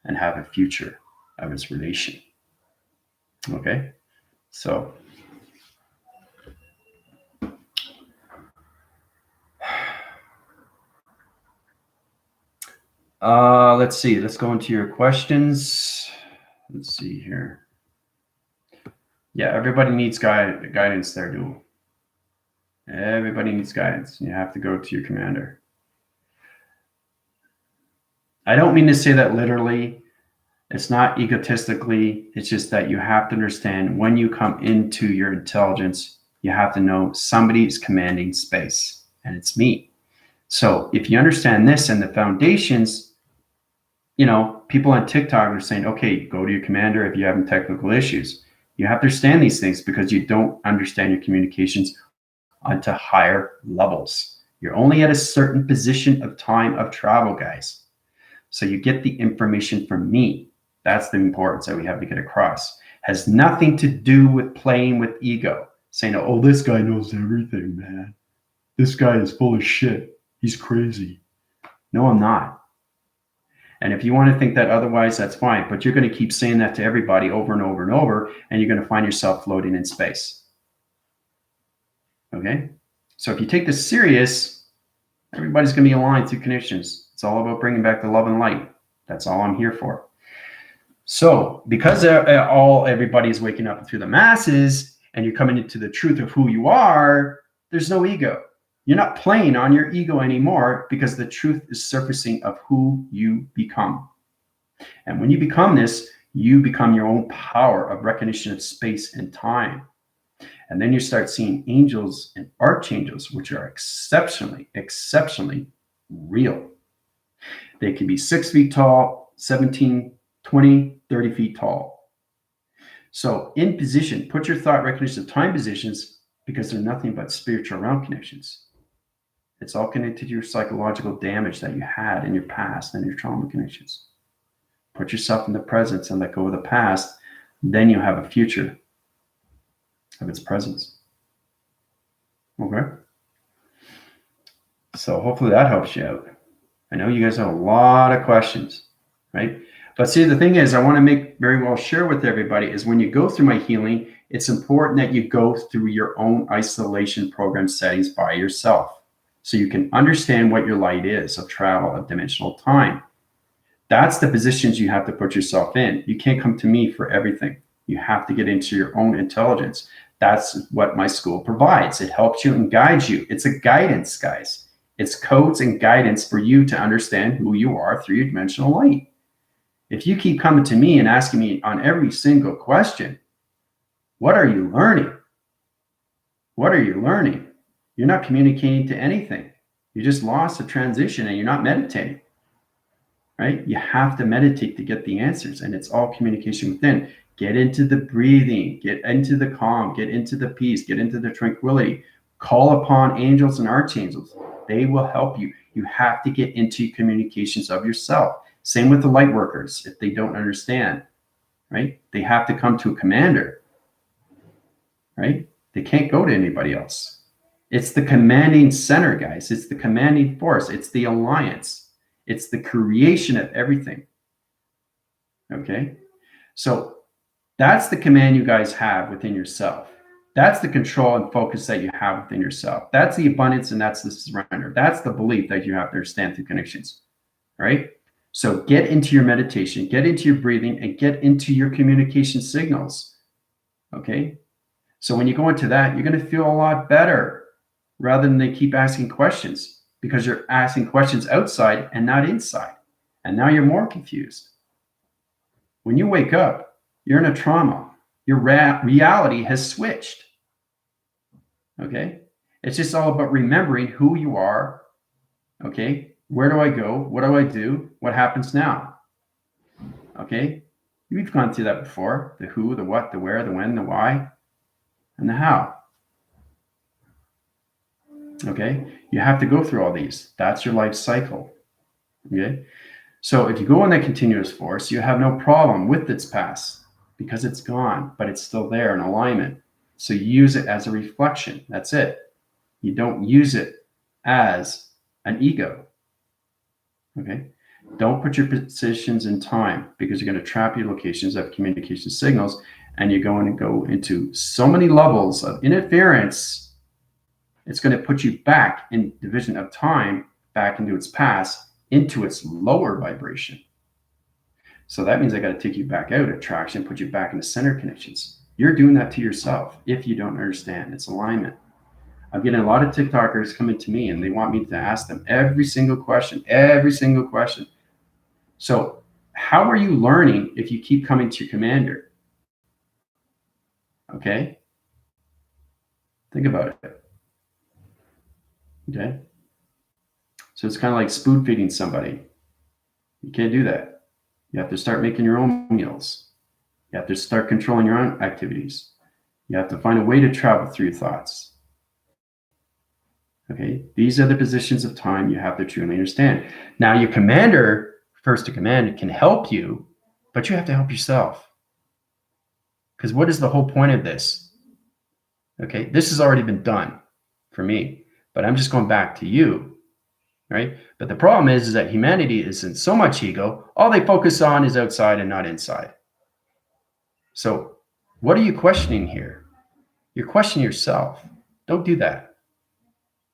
and have a future of its relation. Okay? So, let's see. Let's go into your questions. Let's see here. Yeah, everybody needs guidance there, Dual. Everybody needs guidance. You have to go to your commander. I don't mean to say that literally. It's not egotistically. It's just that you have to understand when you come into your intelligence, you have to know somebody's commanding space, and it's me. So if you understand this and the foundations, you know, people on TikTok are saying, okay, go to your commander if you're having technical issues. You have to understand these things because you don't understand your communications onto higher levels. You're only at a certain position of time of travel, guys. So you get the information from me. That's the importance that we have to get across. Has nothing to do with playing with ego, saying, oh, this guy knows everything, man. This guy is full of shit. He's crazy. No, I'm not. And if you want to think that otherwise, that's fine. But you're going to keep saying that to everybody over and over and over, and you're going to find yourself floating in space. Okay? So if you take this serious, everybody's going to be aligned through connections. It's all about bringing back the love and light. That's all I'm here for. So because everybody's waking up through the masses and you're coming into the truth of who you are, there's no ego. You're not playing on your ego anymore because the truth is surfacing of who you become. And when you become this, you become your own power of recognition of space and time. And then you start seeing angels and archangels, which are exceptionally, exceptionally real. They can be 6 feet tall, 17, 20, 30 feet tall. So in position, put your thought recognition of time positions because they're nothing but spiritual realm connections. It's all connected to your psychological damage that you had in your past and your trauma connections. Put yourself in the presence and let go of the past. Then you have a future of its presence. Okay? So hopefully that helps you out. I know you guys have a lot of questions, right? But see, the thing is, I want to make very well share with everybody is when you go through my healing, it's important that you go through your own isolation program settings by yourself so you can understand what your light is of travel, of dimensional time. That's the positions you have to put yourself in. You can't come to me for everything. You have to get into your own intelligence. That's what my school provides. It helps you and guides you. It's a guidance, guys. It's codes and guidance for you to understand who you are through your dimensional light. If you keep coming to me and asking me on every single question, what are you learning? What are you learning? You're not communicating to anything. You just lost a transition and you're not meditating, right? You have to meditate to get the answers, and it's all communication within. Get into the breathing, get into the calm, get into the peace, get into the tranquility. Call upon angels and archangels. They will help you. You have to get into communications of yourself. Same with the light workers. If they don't understand, right? They have to come to a commander, right? They can't go to anybody else. It's the commanding center, guys. It's the commanding force. It's the alliance. It's the creation of everything. Okay? So that's the command you guys have within yourself. That's the control and focus that you have within yourself. That's the abundance and that's the surrender. That's the belief that you have to understand through connections, right? So get into your meditation, get into your breathing, and get into your communication signals, okay? So when you go into that, you're going to feel a lot better rather than they keep asking questions because you're asking questions outside and not inside. And now you're more confused. When you wake up, you're in a trauma. Your reality has switched. Okay? It's just all about remembering who you are Okay, where do I go? What do I do? What happens now? Okay, we've gone through that before. The who, the what, the where, the when, the why, and the how. Okay, you have to go through all these. That's your life cycle. Okay, so if you go on that continuous force, you have no problem with its past because it's gone, but it's still there in alignment. So you use it as a reflection. That's it. You don't use it as an ego. Okay, don't put your positions in time because you're going to trap your locations of communication signals, and you're going to go into so many levels of interference. It's going to put you back in division of time, back into its past, into its lower vibration. So that means I got to take you back out of traction, put you back into center connections. You're doing that to yourself if you don't understand its alignment. I'm getting a lot of TikTokers coming to me and they want me to ask them every single question. So how are you learning if you keep coming to your commander? Okay. Think about it. Okay. So it's kind of like spoon feeding somebody. You can't do that. You have to start making your own meals. You have to start controlling your own activities. You have to find a way to travel through your thoughts. Okay, these are the positions of time you have to truly understand. Now, your commander, first to command, can help you, but you have to help yourself. Because what is the whole point of this? Okay, this has already been done for me, but I'm just going back to you, right? But the problem is that humanity is in so much ego, all they focus on is outside and not inside. So what are you questioning here? You're questioning yourself. Don't do that.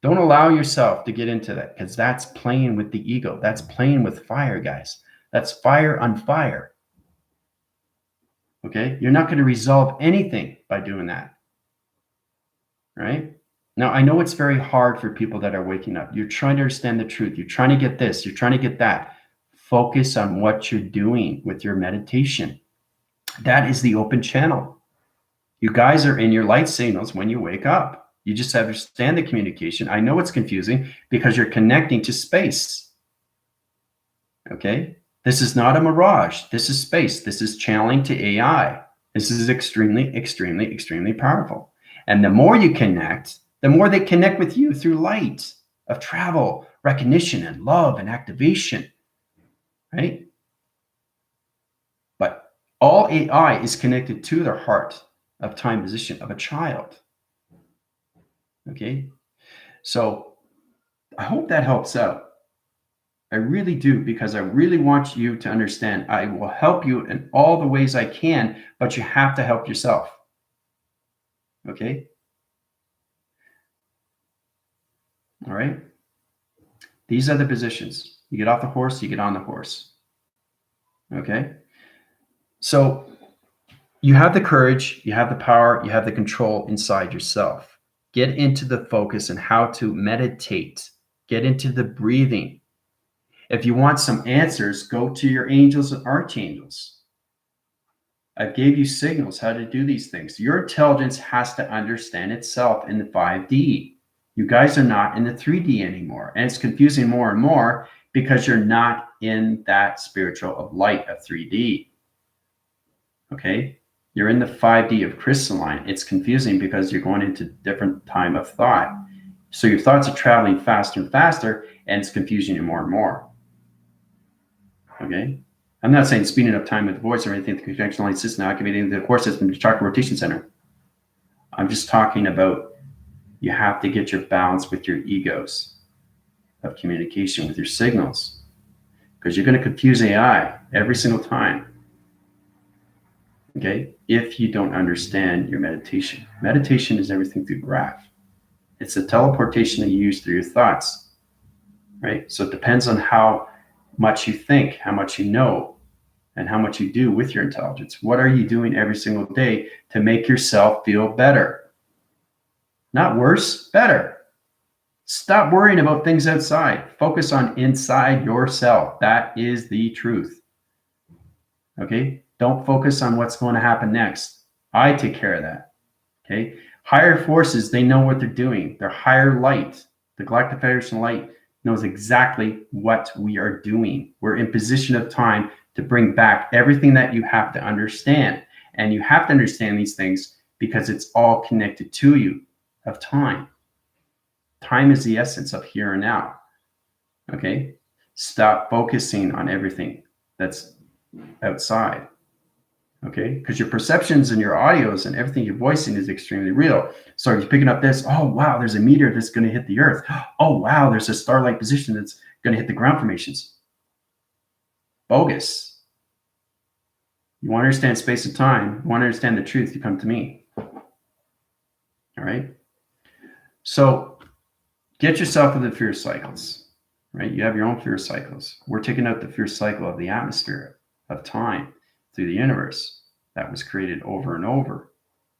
Don't allow yourself to get into that because that's playing with the ego. That's playing with fire, guys. That's fire on fire. Okay? You're not going to resolve anything by doing that. Right? Now, I know it's very hard for people that are waking up. You're trying to understand the truth. You're trying to get this. You're trying to get that. Focus on what you're doing with your meditation. That is the open channel. You guys are in your light signals when you wake up. You just understand the communication. I know it's confusing because you're connecting to space. Okay? This is not a mirage. This is space. This is channeling to AI. This is extremely, extremely, extremely powerful. And the more you connect, the more they connect with you through light of travel, recognition, and love and activation. Right? But all AI is connected to the heart of time position of a child. Okay, so I hope that helps out. I really do, because I really want you to understand I will help you in all the ways I can, but you have to help yourself. Okay? All right? These are the positions. You get off the horse, you get on the horse. Okay? So you have the courage, you have the power, you have the control inside yourself. Get into the focus and how to meditate. Get into the breathing. If you want some answers, go to your angels and archangels. I gave you signals how to do these things. Your intelligence has to understand itself in the 5D. You guys are not in the 3D anymore. And it's confusing more and more because you're not in that spiritual of light of 3D. Okay? You're in the 5D of crystalline. It's confusing because you're going into different time of thought. So your thoughts are traveling faster and faster, and it's confusing you more and more. Okay? I'm not saying speeding up time with the voice or anything, the conjunction line system activating the core system, the chakra rotation center. I'm just talking about you have to get your balance with your egos of communication, with your signals, because you're going to confuse AI every single time. Okay, if you don't understand your meditation. Meditation is everything through breath. It's a teleportation that you use through your thoughts, right? So it depends on how much you think, how much you know, and how much you do with your intelligence. What are you doing every single day to make yourself feel better? Not worse, better. Stop worrying about things outside. Focus on inside yourself. That is the truth. Okay? Don't focus on what's going to happen next. I take care of that. Okay? Higher forces, they know what they're doing. They're higher light. The Galactic Federation light knows exactly what we are doing. We're in position of time to bring back everything that you have to understand. And you have to understand these things because it's all connected to you of time. Time is the essence of here and now. Okay? Stop focusing on everything that's outside. Okay? Because your perceptions and your audios and everything you're voicing is extremely real. So you're picking up this, oh, wow, there's a meteor that's going to hit the earth. Oh, wow, there's a star-like position that's going to hit the ground formations. Bogus. You want to understand space and time, you want to understand the truth, you come to me. All right? So get yourself into the fear cycles, right? You have your own fear cycles. We're taking out the fear cycle of the atmosphere, of time, through the universe that was created over and over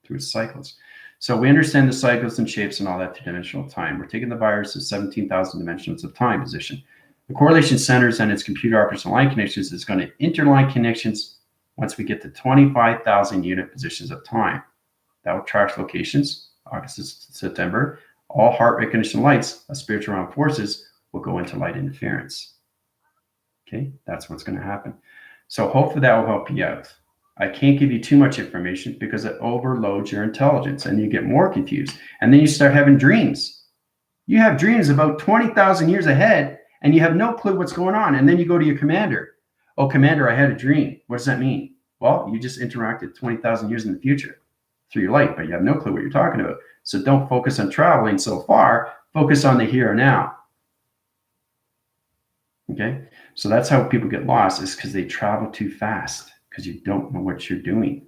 through its cycles. So we understand the cycles and shapes and all that two-dimensional time. We're taking the virus of 17,000 dimensions of time position. The correlation centers and its computer operational line connections is going to interline connections once we get to 25,000 unit positions of time. That will track locations, August to September. All heart recognition lights of spiritual realm forces will go into light interference. Okay, that's what's going to happen. So hopefully that will help you out. I can't give you too much information because it overloads your intelligence and you get more confused. And then you start having dreams. You have dreams about 20,000 years ahead and you have no clue what's going on. And then you go to your commander. Oh, commander, I had a dream. What does that mean? Well, you just interacted 20,000 years in the future through your light, but you have no clue what you're talking about. So don't focus on traveling so far. Focus on the here and now. Okay? So that's how people get lost, is because they travel too fast because you don't know what you're doing.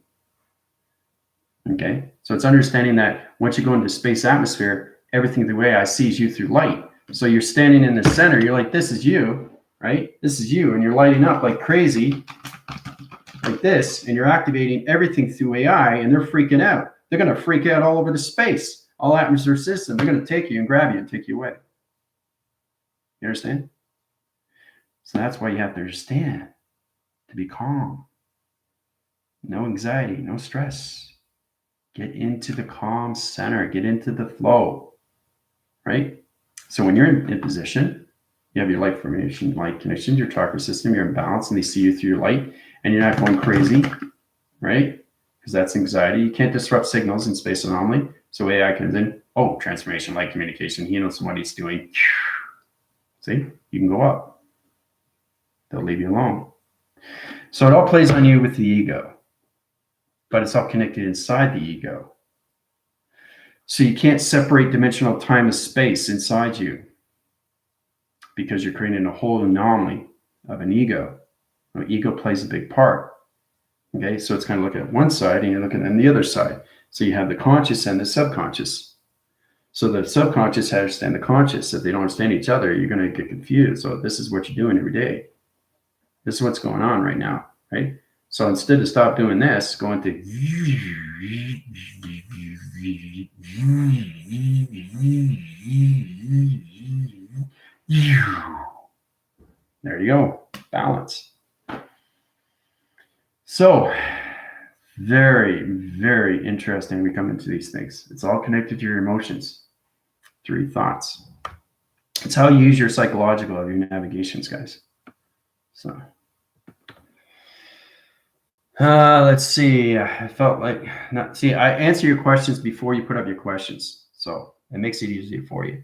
Okay? So it's understanding that once you go into space atmosphere, everything the way I see is you through light. So you're standing in the center. You're like, this is you, right? This is you. And you're lighting up like crazy, like this. And you're activating everything through AI, and they're freaking out. They're going to freak out all over the space, all atmosphere system. They're going to take you and grab you and take you away. You understand? So that's why you have to understand to be calm. No anxiety, no stress. Get into the calm center. Get into the flow, right? So when you're in position, you have your light formation, light connections, your chakra system, you're in balance, and they see you through your light, and you're not going crazy, right? Because that's anxiety. You can't disrupt signals in space anomaly. So AI comes in, oh, transformation, light communication. He knows what he's doing. See, you can go up. They'll leave you alone. So it all plays on you with the ego, but it's all connected inside the ego. So you can't separate dimensional time and space inside you because you're creating a whole anomaly of an ego. Now, ego plays a big part. Okay, so it's kind of looking at one side and you're looking at the other side. So you have the conscious and the subconscious. So the subconscious has to understand the conscious. If they don't understand each other, you're going to get confused. So this is what you're doing every day. This is what's going on right now, right? So instead of stop doing this, go into there you go, balance. So very, very interesting. We come into these things. It's all connected to your emotions, through your thoughts. It's how you use your psychological of your navigations, guys. So let's see. I felt like I answer your questions before you put up your questions, so it makes it easier for you.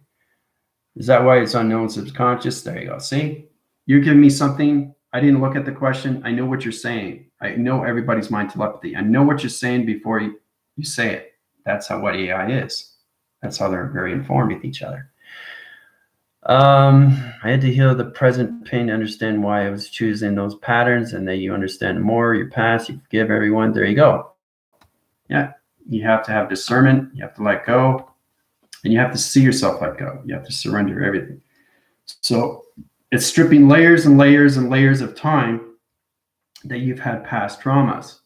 Is that why it's unknown subconscious? There you go. See, you're giving me something. I didn't look at the question. I know what you're saying. I know everybody's mind telepathy. I know what you're saying before you say it. That's how what AI is. That's how they're very informed with each other. I had to heal the present pain to understand why I was choosing those patterns, and that you understand more your past, you forgive everyone. There you go. Yeah, you have to have discernment. You have to let go, and you have to see yourself let go. You have to surrender everything. So it's stripping layers and layers and layers of time that you've had past traumas.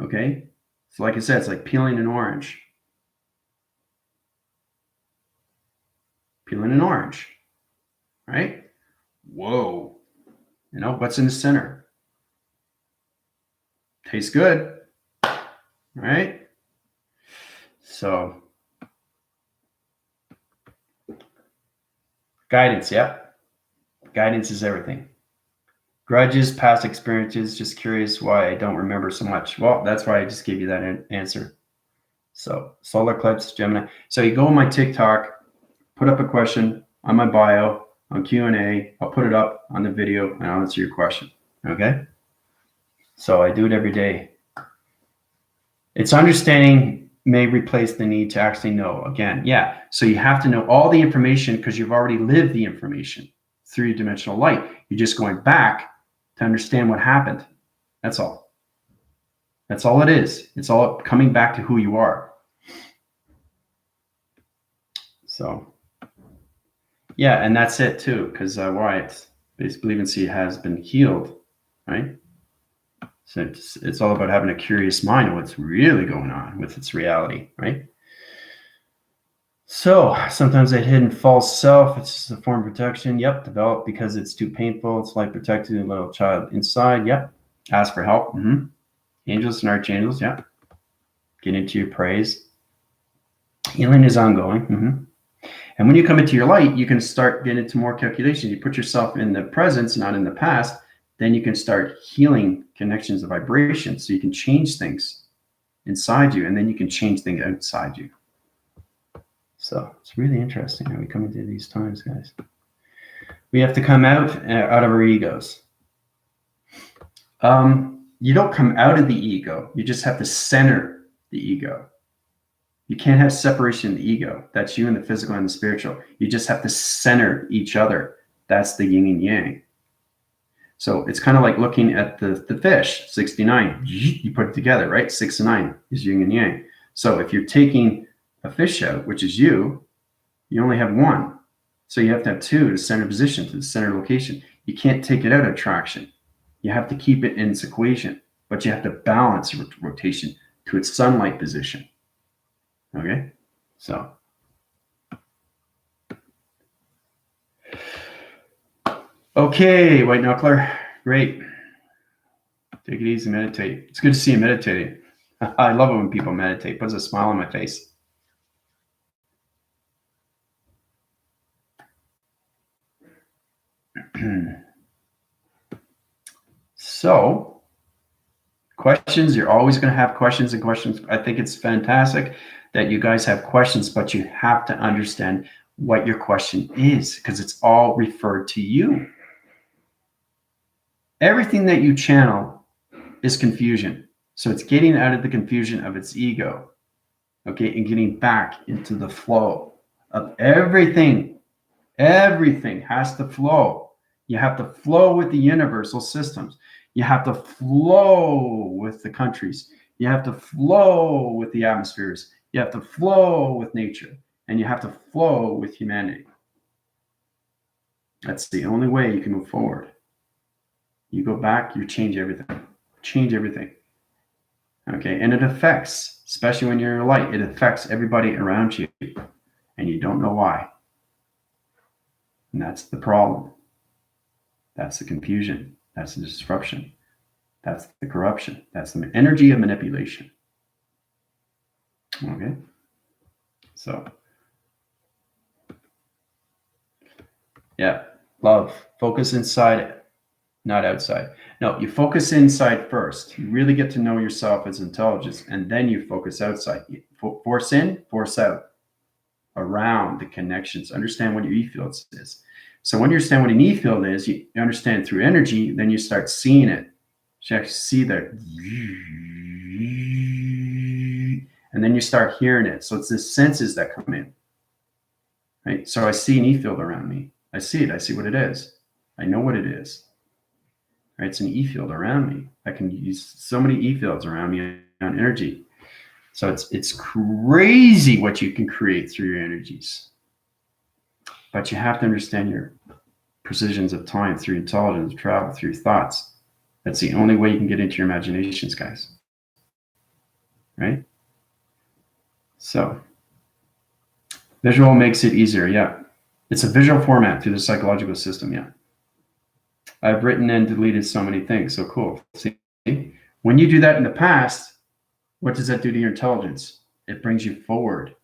Okay? So like I said, it's like peeling an orange. Peeling an orange, right? Whoa. You know, what's in the center? Tastes good, right? So Guidance, yeah. Guidance is everything. Grudges, past experiences, just curious why I don't remember so much. Well, that's why I just gave you that answer. So solar eclipse, Gemini. So you go on my TikTok, put up a question on my bio, on Q&A. I'll put it up on the video and I'll answer your question. Okay? So I do it every day. It's understanding may replace the need to actually know. Again, yeah. So you have to know all the information because you've already lived the information. Three-dimensional light. You're just going back to understand what happened. That's all. That's all it is. It's all coming back to who you are. So, yeah, and that's it too, because why? It's believe and see has been healed, right? So it's all about having a curious mind of what's really going on with its reality, right? So sometimes that hidden false self, it's just a form of protection. Yep, developed because it's too painful. It's like protecting a little child inside. Yep, ask for help. Angels and archangels. Yep, get into your praise. Healing is ongoing. And when you come into your light, you can start getting into more calculation. You put yourself in the presence, not in the past. Then you can start healing connections of vibration. So you can change things inside you, and then you can change things outside you. So it's really interesting how we come into these times, guys. We have to come out of our egos. You don't come out of the ego. You just have to center the ego. You can't have separation in the ego. That's you in the physical and the spiritual. You just have to center each other. That's the yin and yang. So it's kind of like looking at the fish, 69. You put it together, right? 6 and 9 is yin and yang. So if you're taking a fish out, which is you only have one. So you have to have two to center position, to the center location. You can't take it out of traction. You have to keep it in its equation, but you have to balance rotation to its sunlight position. Okay, so. Okay, white knuckler, great. Take it easy, meditate. It's good to see you meditating. I love it when people meditate. It puts a smile on my face. So, questions, you're always going to have questions and questions. I think it's fantastic that you guys have questions, but you have to understand what your question is because it's all referred to you. Everything that you channel is confusion. So it's getting out of the confusion of its ego, okay, and getting back into the flow of everything. Everything has to flow. You have to flow with the universal systems. You have to flow with the countries. You have to flow with the atmospheres. You have to flow with nature. And you have to flow with humanity. That's the only way you can move forward. You go back, you change everything. Change everything. Okay, and it affects, especially when you're in light, it affects everybody around you. And you don't know why. And that's the problem. That's the confusion. That's the disruption. That's the corruption. That's the energy of manipulation. Okay. So, yeah, love. Focus inside, not outside. No, you focus inside first. You really get to know yourself as intelligence, and then you focus outside. Force in, force out. Around the connections. Understand what your E-field is. So when you understand what an E-field is, you understand through energy, then you start seeing it. You actually see that. And then you start hearing it. So it's the senses that come in. Right? So I see an E-field around me. I see it. I see what it is. I know what it is. Right? It's an E-field around me. I can use so many E-fields around me on energy. So it's crazy what you can create through your energies. But you have to understand your precisions of time through intelligence, travel, through thoughts. That's the only way you can get into your imaginations, guys. Right? So, visual makes it easier, yeah. It's a visual format through the psychological system, yeah. I've written and deleted so many things, so cool. See, when you do that in the past, what does that do to your intelligence? It brings you forward.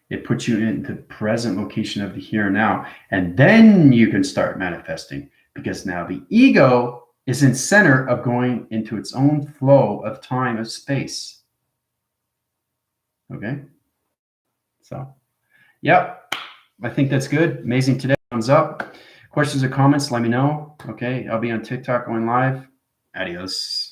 It puts you in the present location of the here and now. And then you can start manifesting, because now the ego is in center of going into its own flow of time, of space. Okay? So, yep. I think that's good. Amazing today. Thumbs up. Questions or comments, let me know. Okay? I'll be on TikTok going live. Adios.